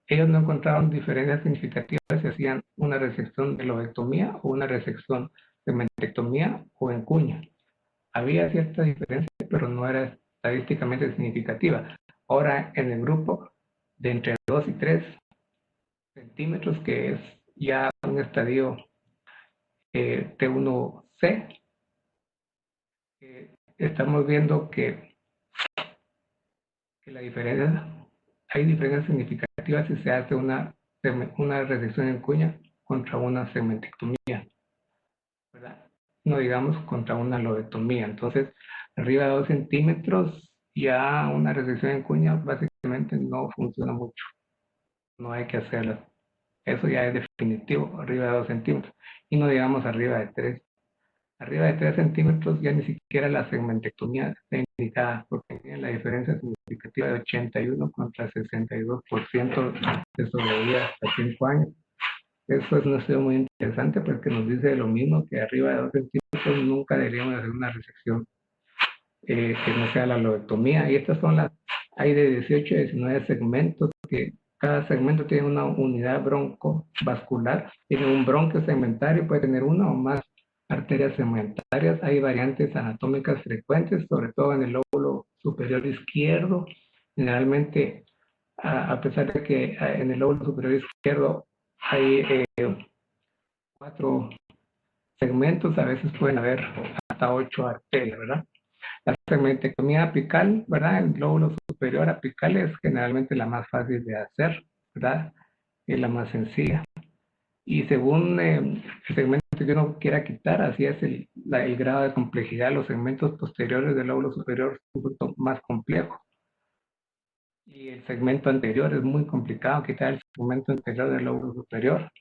ellos no encontraron diferencias significativas si hacían una resección de lobectomía o una resección de segmentectomía o en cuña. Había cierta diferencia, pero no era estadísticamente significativa. Ahora, en el grupo de entre 2 y 3 centímetros, que es ya un estadio T1C, estamos viendo que la diferencia, hay diferencias significativas si se hace una resección en cuña contra una segmentectomía, ¿verdad? No digamos contra una lobectomía. Entonces, arriba de 2 centímetros, ya una resección en cuña básicamente no funciona mucho. No hay que hacerla. Eso ya es definitivo, arriba de 2 centímetros. Y no digamos arriba de 3. Arriba de 3 centímetros ya ni siquiera la segmentectomía está indicada, porque tiene la diferencia significativa de 81 contra 62% de sobrevida hasta 5 años. Eso es un estudio muy interesante porque nos dice lo mismo, que arriba de 2 centímetros nunca deberíamos hacer una resección que no sea la lobectomía. Y estas son hay de 18 a 19 segmentos, que cada segmento tiene una unidad broncovascular, tiene un bronquio segmentario, puede tener una o más arterias segmentarias. Hay variantes anatómicas frecuentes, sobre todo en el lóbulo superior izquierdo. Generalmente a pesar de que en el lóbulo superior izquierdo hay 4 segmentos, a veces pueden haber hasta 8 arterias, ¿verdad? La segmentectomía apical, ¿verdad? El lóbulo superior apical es generalmente la más fácil de hacer, ¿verdad? Es la más sencilla. Y según el segmento que uno quiera quitar, así es el grado de complejidad. Los segmentos posteriores del lóbulo superior son un poquito más complejos. Y el segmento anterior es muy complicado, quitar el segmento anterior del lóbulo superior.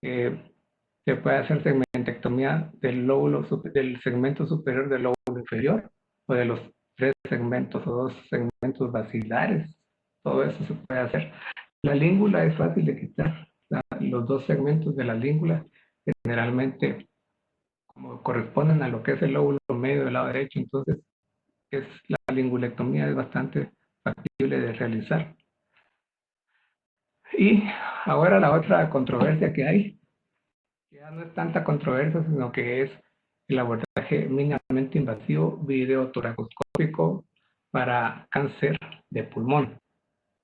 Se puede hacer segmentectomía del segmento superior del lóbulo inferior o de los 3 segmentos o 2 segmentos basilares. Todo eso se puede hacer. La língula es fácil de quitar. Los 2 segmentos de la língula generalmente como corresponden a lo que es el lóbulo medio del lado derecho, entonces la lingulectomía es bastante factible de realizar. Y ahora la otra controversia que hay, ya no es tanta controversia, sino que es el abordaje mínimamente invasivo videotoracoscópico para cáncer de pulmón,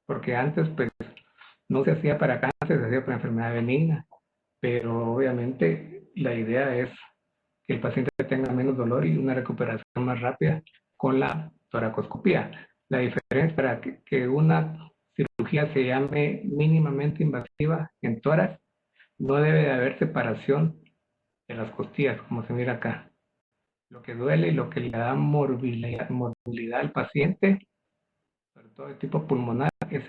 porque antes pues no se hacía para cáncer, se hacía para enfermedad benigna, pero obviamente la idea es que el paciente tenga menos dolor y una recuperación más rápida con la toracoscopía. La diferencia para que una cirugía se llame mínimamente invasiva en tórax, no debe de haber separación de las costillas, como se mira acá. Lo que duele y lo que le da morbilidad al paciente, sobre todo de tipo pulmonar, es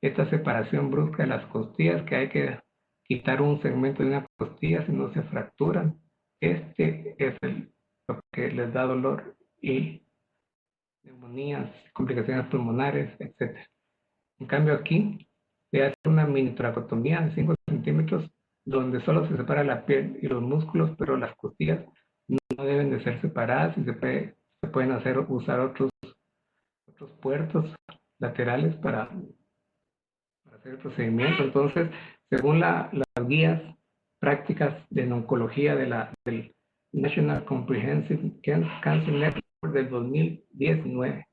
esta separación brusca de las costillas, que hay que quitar un segmento de una costilla si no se fracturan. Este es lo que les da dolor y neumonías, complicaciones pulmonares, etc. En cambio aquí se hace una mini toracotomía de 5 centímetros donde solo se separa la piel y los músculos, pero las costillas no deben de ser separadas y se pueden usar otros puertos laterales para hacer el procedimiento. Entonces, según las guías prácticas de oncología del National Comprehensive Cancer Network del 2019,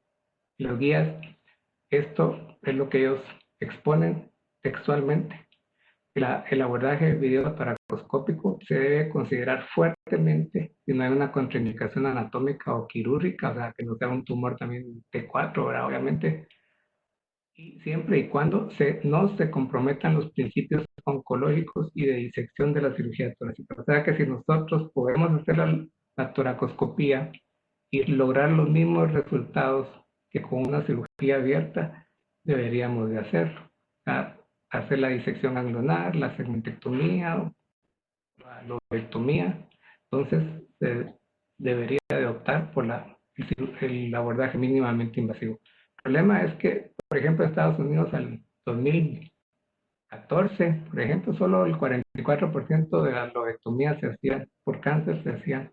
las guías, esto es lo que ellos exponen textualmente. El abordaje videotoracoscópico se debe considerar fuertemente si no hay una contraindicación anatómica o quirúrgica, o sea, que no sea un tumor también T4, ¿verdad? Obviamente, y siempre y cuando no se comprometan los principios oncológicos y de disección de la cirugía torácica. O sea que si nosotros podemos hacer la toracoscopía y lograr los mismos resultados que con una cirugía abierta, deberíamos de hacerlo. Hacer la disección ganglionar, la segmentectomía, la lobectomía. Entonces, se debería de optar por el abordaje mínimamente invasivo. El problema es que, por ejemplo, Estados Unidos al 2014, por ejemplo, solo el 44% de las lobectomías se hacían por cáncer, se hacían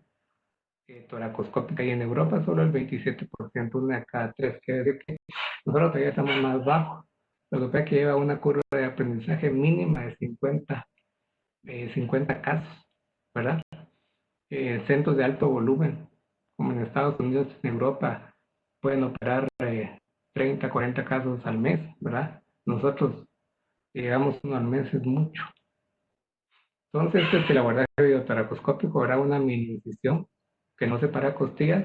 toracoscópica, y en Europa solo el 27%, una de cada 3. Quiere decir que nosotros todavía estamos más bajos. Lo que pasa es que lleva una curva de aprendizaje mínima de 50 casos, ¿verdad? Centros de alto volumen, como en Estados Unidos, en Europa, pueden operar 30, 40 casos al mes, ¿verdad? Nosotros llegamos uno al mes, es mucho. Entonces, el abordaje videotoracoscópico habrá una mini incisión que no separa costillas.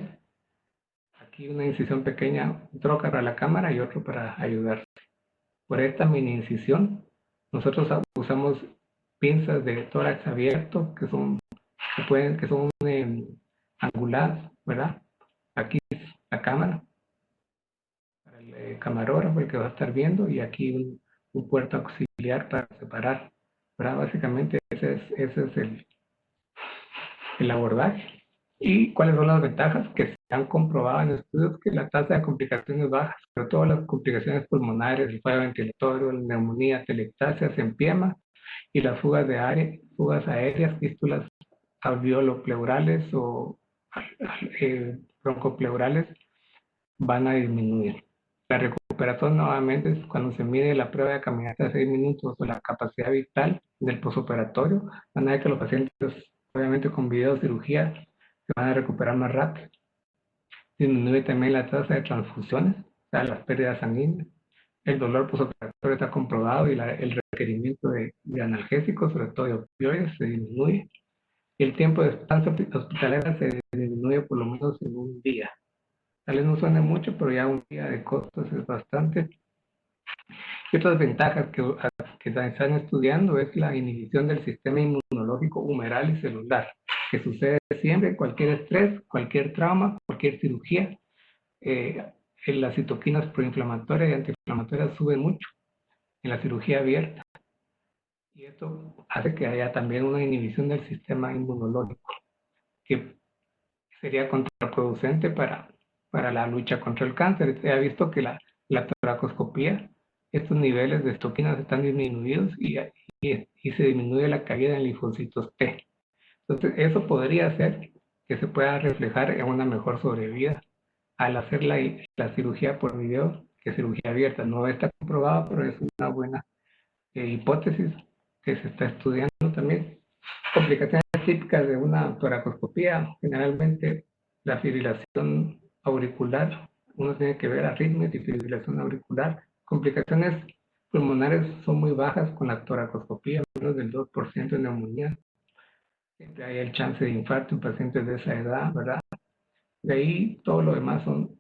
Aquí una incisión pequeña, un trocar a la cámara y otro para ayudar. Por esta mini incisión, nosotros usamos pinzas de tórax abierto que son anguladas, ¿verdad? Aquí es la cámara para el camarógrafo, el que va a estar viendo, y aquí un puerto auxiliar para separar, ¿verdad? Básicamente ese es el abordaje. ¿Y cuáles son las ventajas? Que se han comprobado en estudios que la tasa de complicaciones baja, sobre todo las complicaciones pulmonares, el fallo ventilatorio, la neumonía, telectasias, empiema y las fugas aéreas, fístulas alveolo-pleurales o broncopleurales van a disminuir. La recuperación nuevamente es cuando se mide la prueba de caminata de 6 minutos o la capacidad vital del posoperatorio. Van a ver que los pacientes, obviamente con videocirugía, se van a recuperar más rápido. Disminuye también la tasa de transfusiones, o sea, las pérdidas sanguíneas. el dolor posoperatorio está comprobado y el requerimiento de analgésicos, sobre todo de opioides, se disminuye. Y el tiempo de estancia hospitalaria se disminuye por lo menos en un día. Tal vez no suene mucho, pero ya un día de costos es bastante. Y otras ventajas que se están estudiando es la inhibición del sistema inmunológico humoral y celular, que sucede siempre en cualquier estrés, cualquier trauma, cualquier cirugía. Las citoquinas proinflamatorias y antiinflamatorias suben mucho en la cirugía abierta. Y esto hace que haya también una inhibición del sistema inmunológico, que sería contraproducente para la lucha contra el cáncer. Se ha visto que la toracoscopía, estos niveles de citoquinas están disminuidos y se disminuye la caída en linfocitos T. Entonces, eso podría hacer que se pueda reflejar en una mejor sobrevida al hacer la cirugía por video que cirugía abierta. No está comprobado, pero es una buena hipótesis que se está estudiando también. Complicaciones típicas de una toracoscopía, generalmente la fibrilación auricular, uno tiene que ver arritmias y fibrilación auricular. Complicaciones pulmonares son muy bajas con la toracoscopía, menos del 2% de neumonía. Siempre hay el chance de infarto en pacientes de esa edad, ¿verdad? De ahí todo lo demás son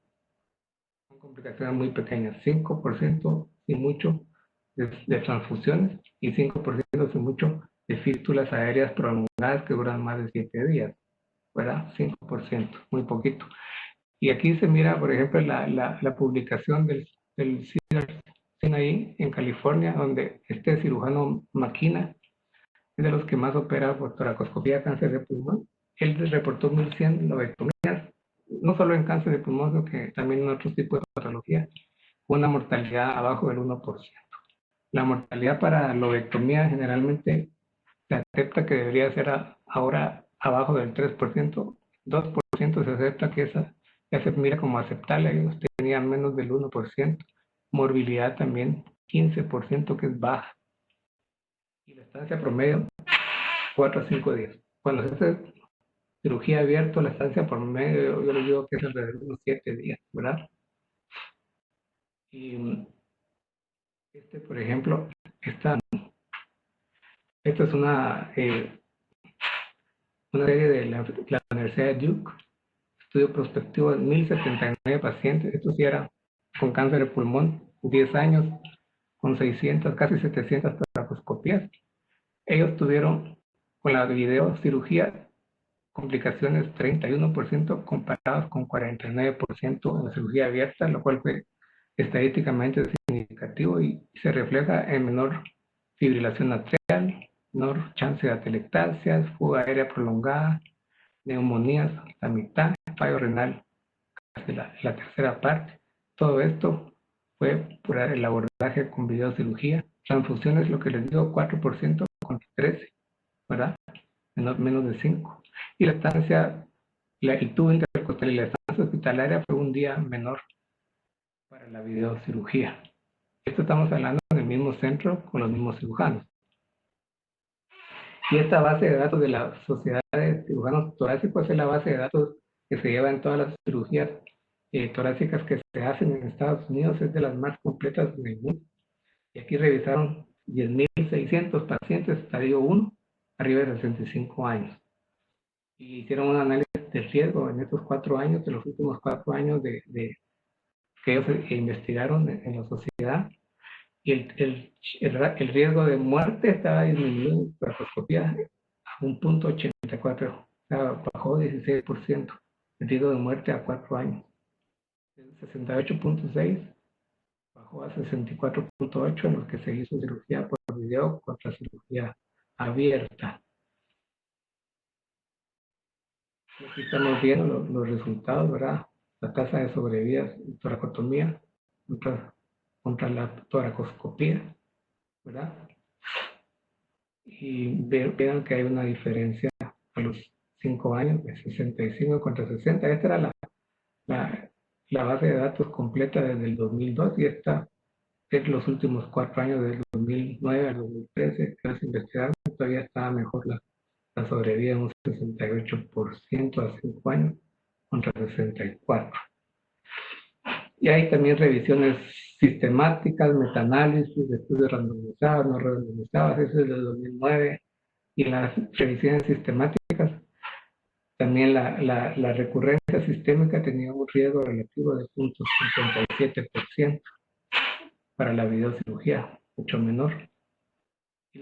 complicaciones muy pequeñas, 5% y mucho de transfusiones y 5% y mucho de fístulas aéreas prolongadas que duran más de 7 días, ¿verdad? 5%, muy poquito. Y aquí se mira, por ejemplo, la publicación del Sinai en California, donde este cirujano Maquina es de los que más opera por toracoscopía cáncer de pulmón. Él reportó 1.100 lobectomías, no solo en cáncer de pulmón, sino que también en otros tipos de patología, una mortalidad abajo del 1%. La mortalidad para lobectomía generalmente se acepta que debería ser ahora abajo del 3%, 2% se acepta que esa ya se mira como aceptable, ellos tenían menos del 1%, morbilidad también 15% que es baja, y la estancia promedio 4 a 5 días. Cuando se hace cirugía abierta, la estancia promedio yo les digo que es alrededor de unos 7 días, ¿verdad? Y por ejemplo, esta es una serie de la Universidad de Duke, estudio prospectivo de 1.079 pacientes, esto sí era con cáncer de pulmón, 10 años, con 600, casi 700 toracoscopías. Ellos tuvieron con la videocirugía complicaciones 31% comparados con 49% en la cirugía abierta, lo cual fue estadísticamente significativo y se refleja en menor fibrilación atrial, menor chance de atelectasias, fuga aérea prolongada, neumonías la mitad, fallo renal casi la tercera parte. Todo esto fue por el abordaje con videocirugía. Transfusiones, lo que les digo, 4% contra 13%, ¿verdad? Menos de 5%. Y la estancia, el tubo intercostal y la estancia hospitalaria fue un día menor para la videocirugía. Esto estamos hablando del mismo centro con los mismos cirujanos. Y esta base de datos de la Sociedad de Cirujanos Torácicos es la base de datos que se lleva en todas las cirugías torácicas que se hacen en Estados Unidos, es de las más completas del mundo. Y aquí revisaron 10.600 pacientes, estadio 1, arriba de 65 años. Y hicieron un análisis de riesgo en estos 4 años, de los últimos 4 años que ellos investigaron en la sociedad. Y el riesgo de muerte estaba disminuido en toracoscopía a 1.84, o sea, bajó 16% el riesgo de muerte a 4 años. De 68.6 bajó a 64.8 en los que se hizo cirugía por video contra cirugía abierta. Y aquí estamos viendo los resultados, ¿verdad? La tasa de sobrevida en toracotomía contra la toracoscopía, ¿verdad? Y vean que hay una diferencia a los 5 años de 65 contra 60. Esta era la base de datos completa desde el 2002 y esta es los últimos 4 años, del 2009 al 2013, que se investigaron. Todavía estaba mejor la sobrevida, un 68% a 5 años contra 64%. Y hay también revisiones sistemáticas, metaanálisis, estudios randomizados, no randomizados, eso es del 2009. Y las revisiones sistemáticas, también la recurrencia sistémica tenía un riesgo relativo de 0.57% para la videocirugía, mucho menor. Y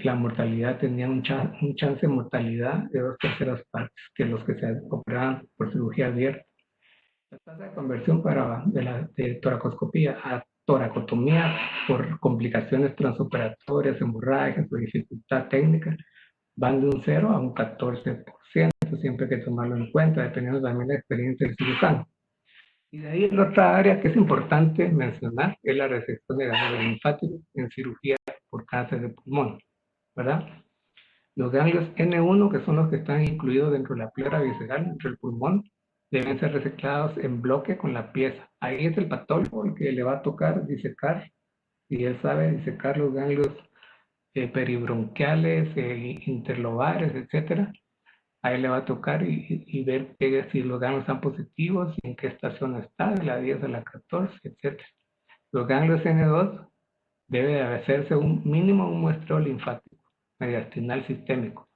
la mortalidad tenía un chance de mortalidad de 2/3 partes que los que se operaban por cirugía abierta. La tasa de conversión de toracoscopía a toracotomía por complicaciones transoperatorias, hemorrágicas o dificultad técnica van de un 0 a un 14%, siempre hay que tomarlo en cuenta, dependiendo también de la experiencia del cirujano. Y de ahí la otra área que es importante mencionar es la resección de ganglios linfáticos en cirugía por cáncer de pulmón, ¿verdad? Los ganglios N1, que son los que están incluidos dentro de la pleura visceral, dentro del pulmón, deben ser resectados en bloque con la pieza. Ahí es el patólogo el que le va a tocar disecar, y él sabe disecar los ganglios peribronquiales, interlobares, etcétera. Ahí le va a tocar y ver si los ganglios están positivos, en qué estación está, de la 10 a la 14, etcétera. Los ganglios N2 debe de hacerse un mínimo un muestreo linfático mediastinal sistémico.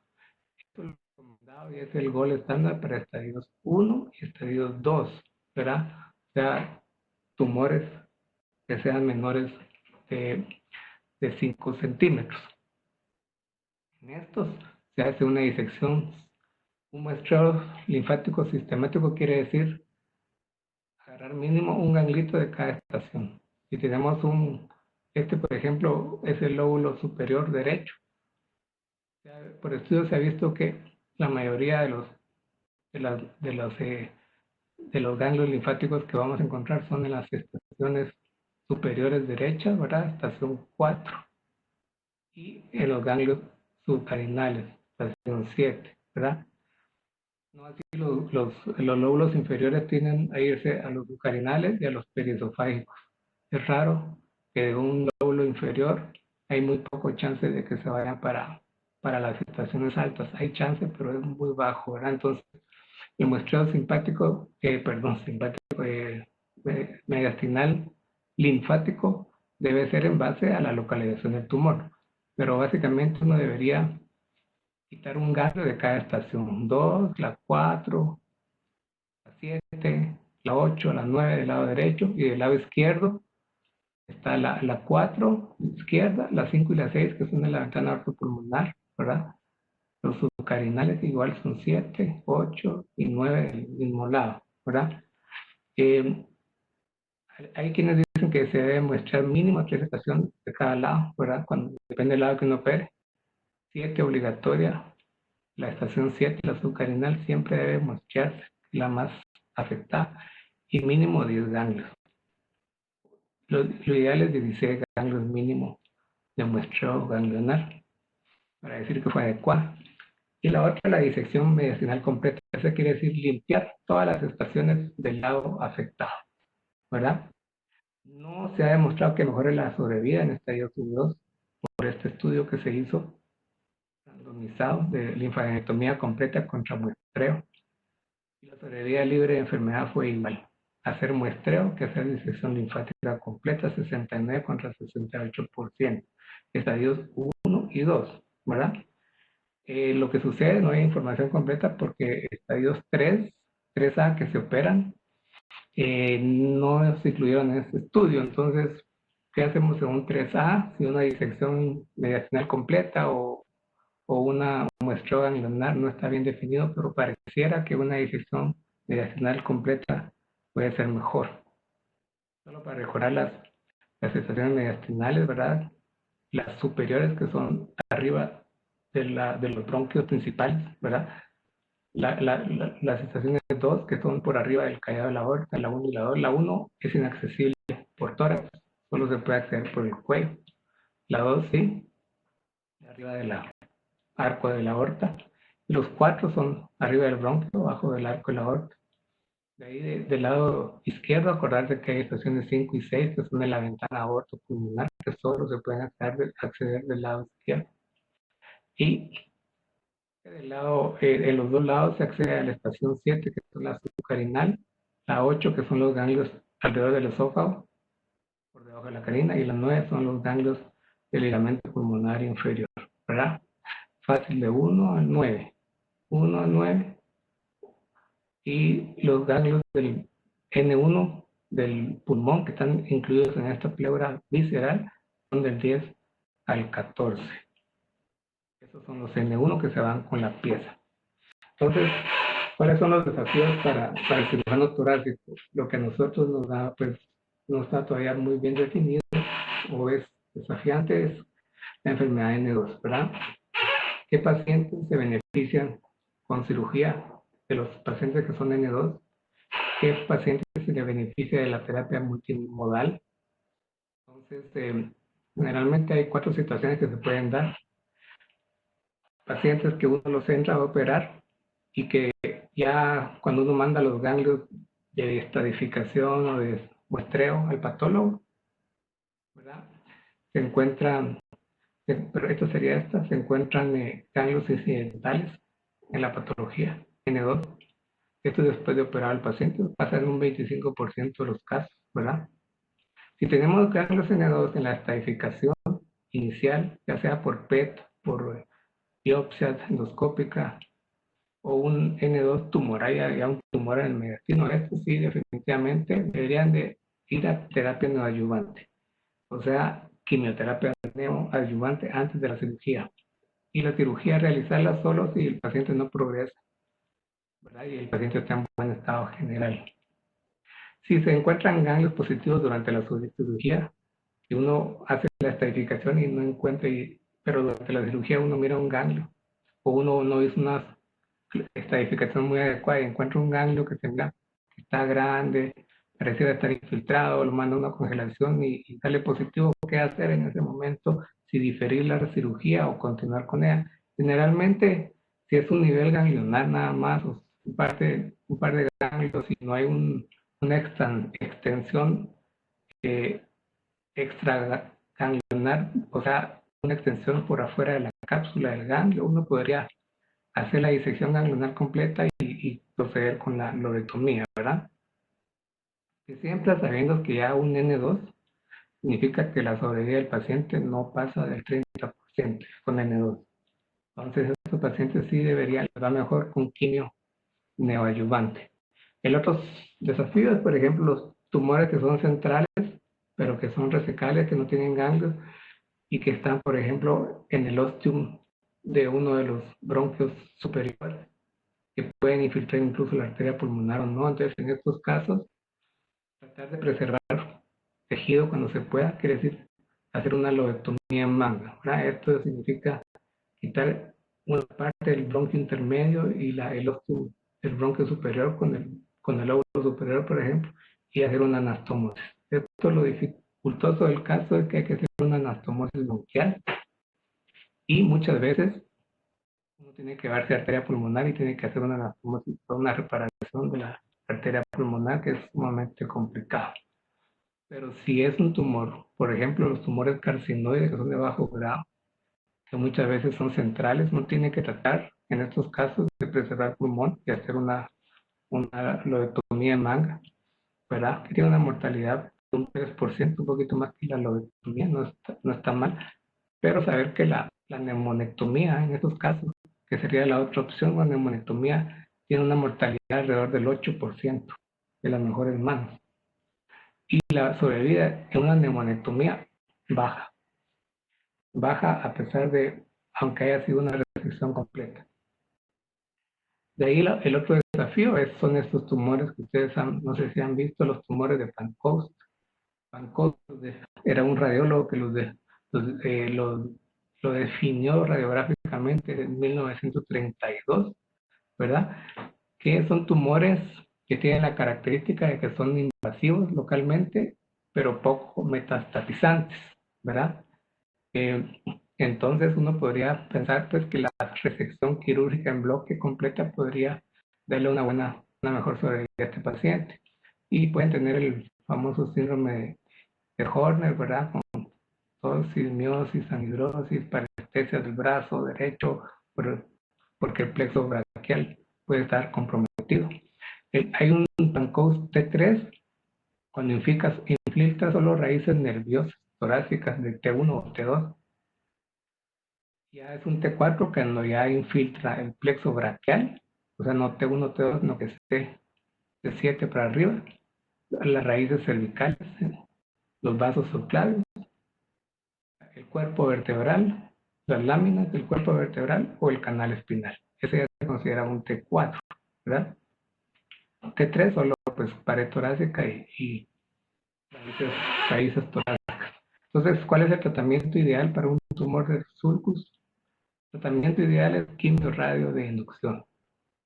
Esto es lo recomendado y es el gol estándar para estadios 1 y estadios 2, ¿verdad? O sea, tumores que sean menores de 5 centímetros. En estos se hace una disección. Un muestreo linfático sistemático quiere decir agarrar mínimo un ganglito de cada estación. Si tenemos por ejemplo, es el lóbulo superior derecho. Por estudios se ha visto que la mayoría de los ganglios linfáticos que vamos a encontrar son en las estaciones superiores derechas, ¿verdad? Estación 4. Y en los ganglios subcarinales, estación 7, ¿verdad? No, así los lóbulos inferiores tienden a irse a los subcarinales y a los periesofágicos. Es raro que de un lóbulo inferior hay muy poco chance de que se vayan para las estaciones altas. Hay chance, pero es muy bajo, ¿verdad? Entonces, el muestreo mediastinal linfático debe ser en base a la localización del tumor. Pero básicamente uno debería quitar un ganglio de cada estación, 2, la 4, la 7, la 8, la 9 del lado derecho, y del lado izquierdo está la 4 izquierda, la 5 y la 6 que son de la ventana ortopulmonar, ¿verdad? Los subcarinales igual son 7, 8 y 9 del mismo lado, ¿verdad? Hay quienes dicen que se debe muestrar mínimo 3 estaciones de cada lado, ¿verdad? Depende del lado que uno opere. 7 obligatoria. La estación 7, la subcarinal, siempre debe mostrarse, la más afectada, y mínimo 10 ganglios. Lo ideal es 16 ganglios mínimo de muestreo ganglionar, para decir que fue adecuada. Y la otra, la disección mediastinal completa. Eso quiere decir limpiar todas las estaciones del lado afectado, ¿verdad? No se ha demostrado que mejore la sobrevida en estadio 2 por este estudio que se hizo randomizado de linfadenectomía completa contra muestreo. Y la sobrevida libre de enfermedad fue igual. Hacer muestreo que hacer disección linfática completa, 69 contra 68%. Estadios 1 y 2, ¿verdad? Lo que sucede, no hay información completa porque estadios 3A que se operan, no se incluyeron en este estudio. Entonces, ¿qué hacemos en un 3A? Si una disección mediastinal completa o una muestreo ganglionar no está bien definido, pero pareciera que una disección mediastinal completa puede ser mejor. Solo para mejorar las estaciones mediastinales, ¿verdad? Las superiores que son arriba de los bronquios principales, ¿verdad? Las estaciones 2 que son por arriba del callado de la aorta, la 1 y la 2. La 1 es inaccesible por tórax, solo se puede acceder por el cuello. La 2 sí, arriba del arco de la aorta. Y los 4 son arriba del bronquio, abajo del arco de la aorta. De ahí del lado izquierdo, acordarse que hay estaciones 5 y 6 que son de la ventana aortopulmonar, que solo se pueden acceder del lado izquierdo. Y en los dos lados se accede a la estación 7, que es la subcarinal, la 8, que son los ganglios alrededor del esófago, por debajo de la carina, y las 9 son los ganglios del ligamento pulmonar inferior, ¿verdad? Fácil de 1 al 9. 1 al 9. Y los ganglios del N1 del pulmón que están incluidos en esta pleura visceral son del 10 al 14. Esos son los N1 que se van con la pieza. Entonces, ¿cuáles son los desafíos para el cirujano torácico? Lo que a nosotros nos da, pues, no está todavía muy bien definido o es desafiante es la enfermedad N2, ¿verdad? ¿Qué pacientes se benefician con cirugía de los pacientes que son N2? ¿Qué pacientes se le beneficia de la terapia multimodal? Entonces, generalmente hay 4 situaciones que se pueden dar. Pacientes que uno los entra a operar y que ya cuando uno manda los ganglios de estratificación o de muestreo al patólogo, ¿verdad? Se encuentran, pero esto sería esta, se encuentran ganglios incidentales en la patología N2. Esto después de operar al paciente pasa en un 25% de los casos, ¿verdad? Si tenemos ganglios N2 en la estratificación inicial, ya sea por PET, por biopsia endoscópica o un N2 tumoral, ya un tumor en el mediastino, estos sí definitivamente deberían de ir a terapia neoadyuvante, o sea, quimioterapia neoadyuvante antes de la cirugía. Y la cirugía realizarla solo si el paciente no progresa, ¿verdad? Y el paciente está en buen estado general. Si se encuentran ganglios positivos durante la cirugía, y uno hace la estadificación y no encuentra, pero durante la cirugía uno mira un ganglio, o uno no hizo una estadificación muy adecuada y encuentra un ganglio que está grande, pareciera estar infiltrado, lo manda a una congelación y sale positivo, ¿qué hacer en ese momento? Si diferir la cirugía o continuar con ella. Generalmente, si es un nivel ganglionar nada más, o un par de ganglios y no hay una extensión extraganglionar, o sea, una extensión por afuera de la cápsula del ganglio, uno podría hacer la disección ganglionar completa y proceder con la lobectomía, ¿verdad? Y siempre sabiendo que ya un N2 significa que la sobrevida del paciente no pasa del 30% con N2. Entonces, estos pacientes sí deberían, les va mejor con quimio neoadyuvante. El otro desafío es, por ejemplo, los tumores que son centrales, pero que son resecales, que no tienen ganglios y que están, por ejemplo, en el ostium de uno de los bronquios superiores, que pueden infiltrar incluso la arteria pulmonar o no. Entonces, en estos casos, tratar de preservar tejido cuando se pueda, quiere decir hacer una lobectomía en manga, ¿verdad? Esto significa quitar una parte del bronquio intermedio y el ostium del bronquio superior con el óvulo superior, por ejemplo, y hacer una anastomosis. Esto lo dificultoso del caso es que hay que hacer una anastomosis bronquial y muchas veces uno tiene que verse arteria pulmonar y tiene que hacer una anastomosis, una reparación de la arteria pulmonar, que es sumamente complicado. Pero si es un tumor, por ejemplo, los tumores carcinoides que son de bajo grado, que muchas veces son centrales, no tiene que tratar en estos casos de preservar el pulmón y hacer una lobectomía en manga, ¿verdad? Que tiene una mortalidad de un 3%, un poquito más que la lobectomía, no está mal, pero saber que la neumonectomía en estos casos, que sería la otra opción, la neumonectomía tiene una mortalidad alrededor del 8% de las mejores manos. Y la sobrevida en una neumonectomía baja a pesar de, aunque haya sido una resección completa. De ahí el otro desafío son estos tumores que ustedes no sé si han visto, los tumores de Pancoast. Pancoast era un radiólogo que lo definió radiográficamente en 1932, ¿verdad? Que son tumores que tienen la característica de que son invasivos localmente, pero poco metastatizantes, ¿verdad? Entonces uno podría pensar pues que la resección quirúrgica en bloque completa podría darle una mejor sobrevida a este paciente. Y pueden tener el famoso síndrome de Horner, ¿verdad? Con tosis, miosis, anhidrosis, parestesia del brazo derecho, porque el plexo braquial puede estar comprometido. Hay un Pancoast T3 Cuando infiltra solo raíces nerviosas torácicas de T1 o T2, ya es un T4 cuando ya infiltra el plexo braquial, o sea, no T1, T2, sino que esté de 7 para arriba, las raíces cervicales, los vasos subclavios, el cuerpo vertebral, las láminas del cuerpo vertebral o el canal espinal. Ese ya se considera un T4, ¿verdad? T3 solo pues pared torácica y raíces torácicas. Entonces, ¿cuál es el tratamiento ideal para un tumor de sulcus? El tratamiento ideal es quimio-radio de inducción,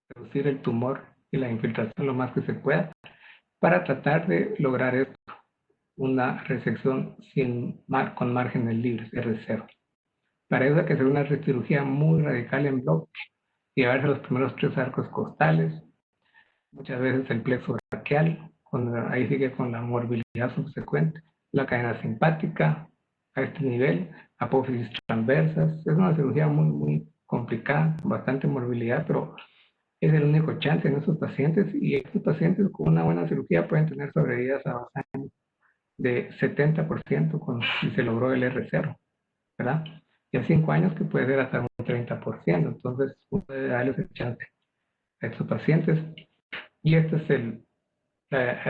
reducir el tumor y la infiltración lo más que se pueda para tratar de lograr esto, una resección con márgenes libres, R0. Para eso hay que hacer una cirugía muy radical en bloque, llevarse los primeros 3 arcos costales, muchas veces el plexo braquial, ahí sigue con la morbilidad subsecuente, la cadena simpática a este nivel, apófisis transversas. Es una cirugía muy complicada, bastante morbilidad, pero es el único chance en estos pacientes, y estos pacientes con una buena cirugía pueden tener sobrevidas a 2 años de 70% si se logró el R0, ¿verdad? Y a 5 años que puede ser hasta un 30%, entonces uno debe darles el chance a estos pacientes. Y este es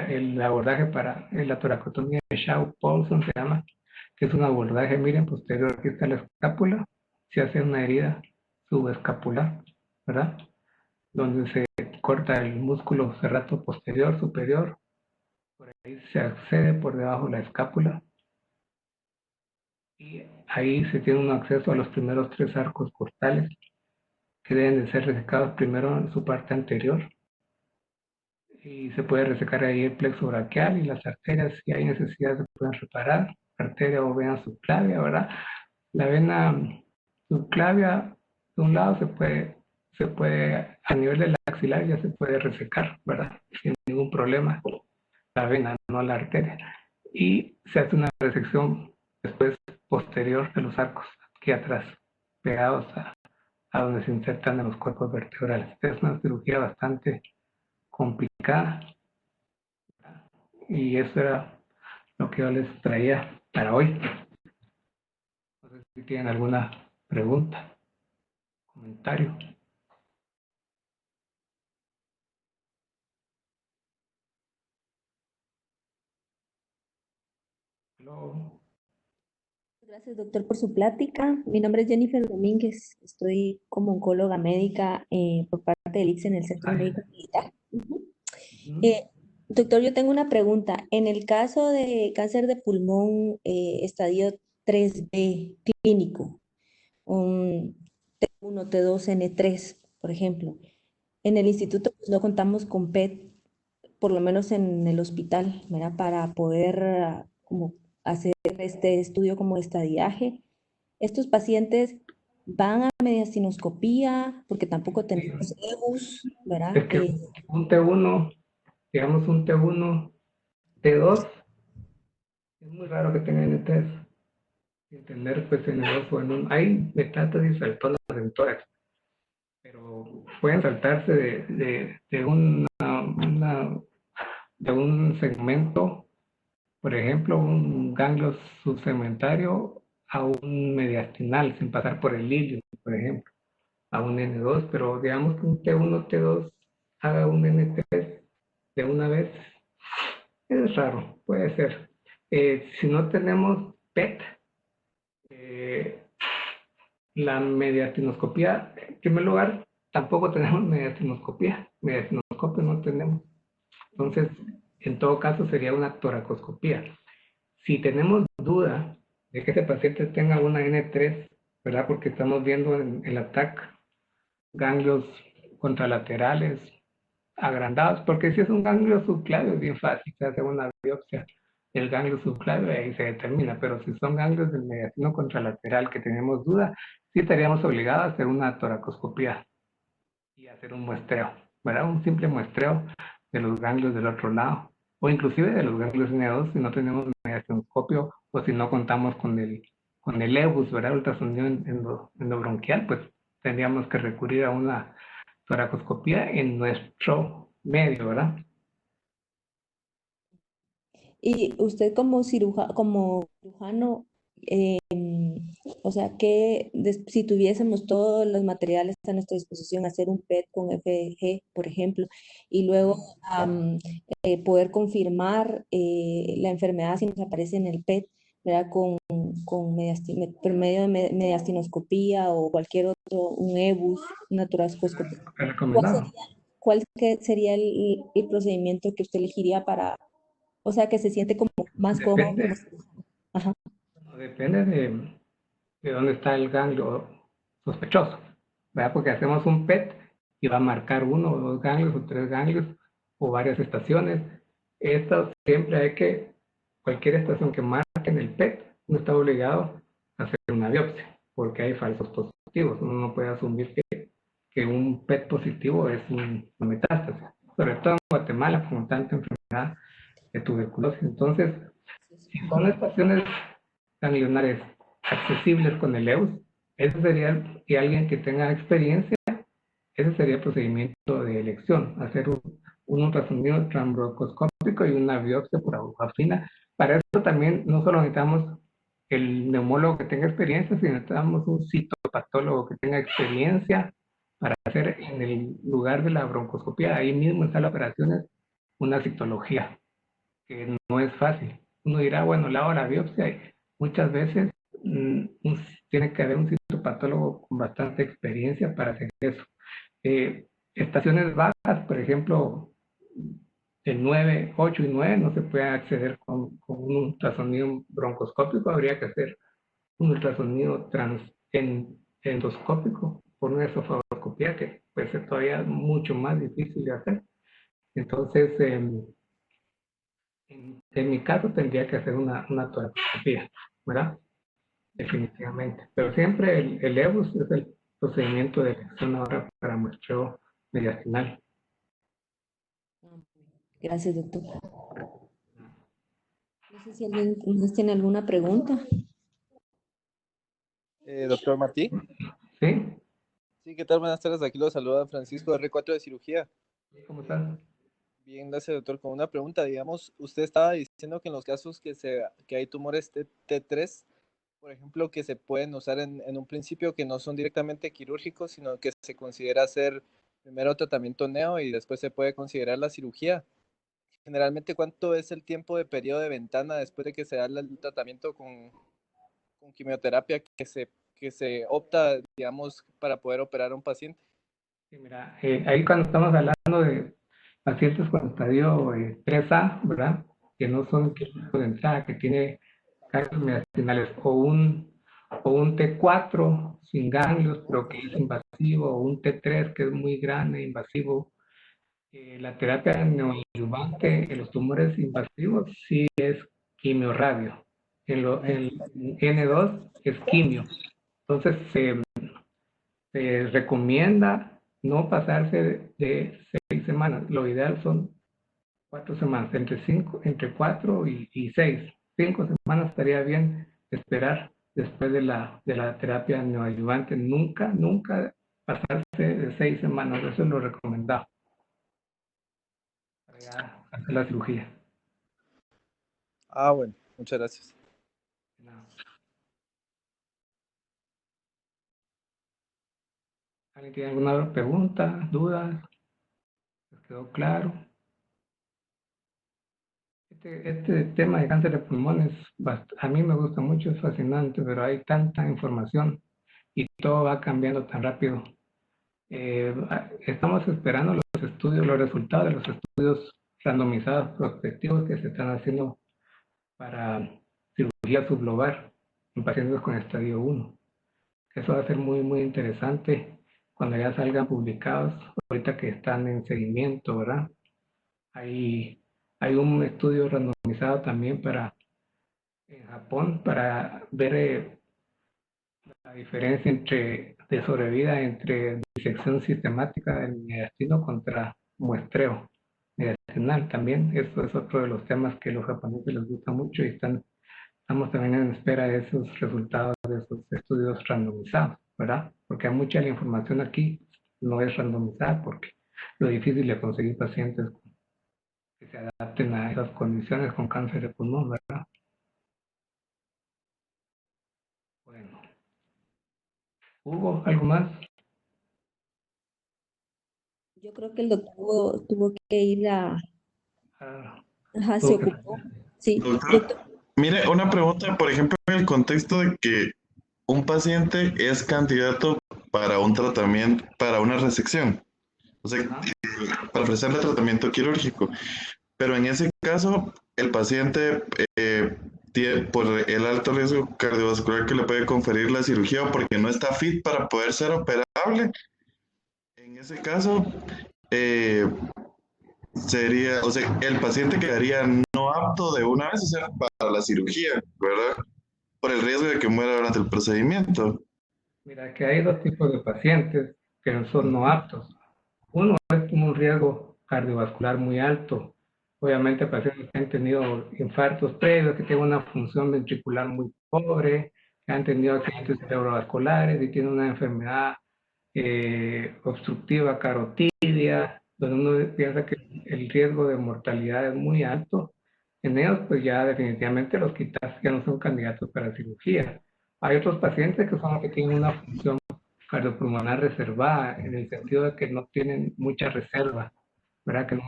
el abordaje para la toracotomía de Shaw-Paulson, se llama, que es un abordaje, miren, posterior, aquí está la escápula, se hace una herida subescapular, ¿verdad? Donde se corta el músculo serrato posterior, superior, por ahí se accede por debajo de la escápula, y ahí se tiene un acceso a los primeros 3 arcos costales, que deben de ser resecados primero en su parte anterior, y se puede resecar ahí el plexo braquial y las arterias, si hay necesidad se pueden reparar, arteria o vena subclavia, ¿verdad? La vena subclavia de un lado se puede, a nivel de la axilar ya se puede resecar, ¿verdad? Sin ningún problema, la vena, no la arteria. Y se hace una resección después posterior de los arcos, aquí atrás, pegados a donde se insertan en los cuerpos vertebrales. Es una cirugía bastante complicada, y eso era lo que yo les traía para hoy. No sé si tienen alguna pregunta, comentario. Hello. Gracias, doctor, por su plática. Mi nombre es Jennifer Domínguez. Estoy como oncóloga médica por parte del ICSE en el Centro Ay, Médico Militar. Ujú. ujú. Eh, doctor, yo tengo una pregunta. En el caso de cáncer de pulmón estadio 3B clínico, un T1, T2, N3, por ejemplo, en el instituto pues, no contamos con PET, por lo menos en el hospital, ¿verdad? Para poder como hacer este estudio como estadiaje. Estos pacientes van a mediastinoscopía porque tampoco tenemos EBUS, ¿verdad? Es que un T1, digamos un T1, T2, es muy raro que tengan N3. Sin tener pues N2 o N1. Hay metástasis saltonas en tórax, pero pueden saltarse de un segmento, por ejemplo, un ganglio subsegmentario a un mediastinal, sin pasar por el hilio, por ejemplo, a un N2, pero digamos que un T1, T2 haga un N3 de una vez, es raro, puede ser. Si no tenemos PET, eh, la mediastinoscopía, en primer lugar, tampoco tenemos mediastinoscopio no tenemos. Entonces, en todo caso sería una toracoscopía. Si tenemos duda de que ese paciente tenga una N3, ¿verdad? Porque estamos viendo en el ataque ganglios contralaterales agrandados, porque si es un ganglio subclavio es bien fácil, se hace una biopsia del ganglio subclavio y ahí se determina, pero si son ganglios del mediastino contralateral que tenemos duda, sí estaríamos obligados a hacer una toracoscopía y hacer un muestreo, ¿verdad? Un simple muestreo de los ganglios del otro lado, o inclusive de los ganglios N2 si no tenemos mediastinoscopio o si no contamos con el EBUS, ¿verdad? Ultrasonido endobronquial, pues tendríamos que recurrir a una toracoscopía en nuestro medio, ¿verdad? Y usted como cirujano, o sea, si tuviésemos todos los materiales a nuestra disposición, hacer un PET con FG, por ejemplo, y luego poder confirmar la enfermedad si nos aparece en el PET, ¿verdad? Por medio de mediastinoscopía o cualquier otro, un EBUS, una toracoscopia. ¿Cuál Recomendado. sería, cuál sería el procedimiento que usted elegiría para, o sea, que se siente como más cómodo Depende, como cirujano? Ajá. depende de dónde está el ganglio sospechoso, ¿verdad? Porque hacemos un PET y va a marcar uno o dos ganglios o tres ganglios o varias estaciones. Esto siempre hay que, cualquier estación que marque en el PET, no está obligado a hacer una biopsia, porque hay falsos positivos. Uno no puede asumir que un PET positivo es una metástasis, sobre todo en Guatemala, con tanta enfermedad de tuberculosis. Entonces, si son estaciones ganglionares accesibles con el EUS, ese sería, y alguien que tenga experiencia, ese sería el procedimiento de elección, hacer un ultrasonido transbroncoscópico y una biopsia por aguja fina. Para eso también no solo necesitamos el neumólogo que tenga experiencia, sino necesitamos un citopatólogo que tenga experiencia para hacer en el lugar de la broncoscopía, ahí mismo en sala de operaciones, una citología, que no es fácil. Uno dirá, bueno, le hago la biopsia y muchas veces tiene que haber un citopatólogo con bastante experiencia para hacer eso. Estaciones bajas, por ejemplo, el 9, 8 y 9 no se puede acceder con un ultrasonido broncoscópico, habría que hacer un ultrasonido endoscópico por una esofagoscopía que puede ser todavía mucho más difícil de hacer. Entonces, en mi caso tendría que hacer una toracoscopía, ¿verdad? Definitivamente. Pero siempre el EBUS es el procedimiento de elección ahora para muestreo mediastinal. Gracias, doctor. No sé si alguien más tiene alguna pregunta. Doctor Martí. ¿Sí? Sí, ¿qué tal? Buenas tardes. Aquí lo saluda Francisco R4 de cirugía. ¿Cómo estás? Bien, gracias, doctor. Con una pregunta, digamos, usted estaba diciendo que en los casos que hay tumores T3, por ejemplo, que se pueden usar en un principio que no son directamente quirúrgicos, sino que se considera hacer primero tratamiento neo y después se puede considerar la cirugía. Generalmente, ¿cuánto es el tiempo de periodo de ventana después de que se da el tratamiento con quimioterapia que se opta, digamos, para poder operar a un paciente? Sí, mira, ahí cuando estamos hablando de pacientes con estadio 3A, ¿verdad? Que no son quirúrgicos de entrada, que tiene ganglios mediastinales o un T4 sin ganglios, pero que es invasivo, o un T3 que es muy grande, invasivo. La terapia neoadyuvante en los tumores invasivos sí es quimio-radio. El N2 es quimio. Entonces se recomienda no pasarse de 6 semanas. Lo ideal son 4 semanas, entre 4 y 6. 5 semanas estaría bien esperar después de la terapia neoadyuvante. Nunca pasarse de 6 semanas. Eso es lo recomendado para ya hacer la cirugía. Ah, bueno, muchas gracias. No. ¿Alguien tiene alguna pregunta, dudas? ¿Les quedó claro? Este tema de cáncer de pulmón a mí me gusta mucho, es fascinante, pero hay tanta información y todo va cambiando tan rápido. Estamos esperando los resultados de los estudios randomizados prospectivos que se están haciendo para cirugía sublobar en pacientes con estadio 1. Eso va a ser muy, muy interesante cuando ya salgan publicados, ahorita que están en seguimiento, ¿verdad? Hay un estudio randomizado también en Japón para ver la diferencia de sobrevida entre disección sistemática del mediastino contra muestreo mediastinal también. Eso es otro de los temas que a los japoneses les gusta mucho y estamos también en espera de esos resultados de esos estudios randomizados, ¿verdad? Porque mucha de la información aquí no es randomizada porque lo difícil de conseguir pacientes que se adapten a esas condiciones con cáncer de pulmón, ¿verdad? Bueno, ¿hubo algo más? Yo creo que el doctor tuvo que ir Ah, ajá, se tuvo que- ocupó. Sí, Doctor, doctor. mire, una pregunta, por ejemplo, en el contexto de que un paciente es candidato para un tratamiento, para una resección, o sea, Ajá. para ofrecerle tratamiento quirúrgico, pero en ese caso, el paciente, por el alto riesgo cardiovascular que le puede conferir la cirugía o porque no está fit para poder ser operable, en ese caso, eh, sería, o sea, el paciente quedaría no apto de una vez, o sea, para la cirugía, ¿verdad? Por el riesgo de que muera durante el procedimiento. Mira, que hay dos tipos de pacientes que son no aptos. Uno es un riesgo cardiovascular muy alto. Obviamente, pacientes que han tenido infartos previos, que tienen una función ventricular muy pobre, que han tenido accidentes cerebrovasculares y tienen una enfermedad obstructiva carotidia, donde uno piensa que el riesgo de mortalidad es muy alto. En ellos, pues ya definitivamente los quitas, ya no son candidatos para cirugía. Hay otros pacientes que son los que tienen una función cardiopulmonar reservada, en el sentido de que no tienen mucha reserva, ¿verdad? Que no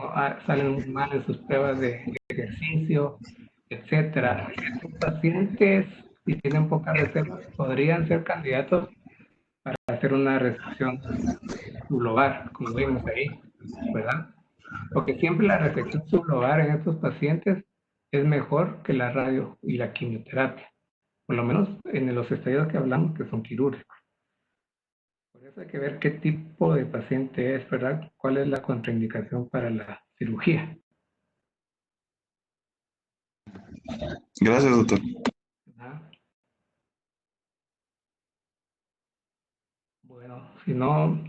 salen muy mal en sus pruebas de ejercicio, etcétera. Estos pacientes, si tienen poca reserva, podrían ser candidatos para hacer una resección sublobar, como vimos ahí, ¿verdad? Porque siempre la resección sublobar en estos pacientes es mejor que la radio y la quimioterapia, por lo menos en los estadios que hablamos que son quirúrgicos. Por eso hay que ver qué tipo de paciente es, ¿verdad? ¿Cuál es la contraindicación para la cirugía? Gracias, doctor. ¿Verdad? Bueno, si no,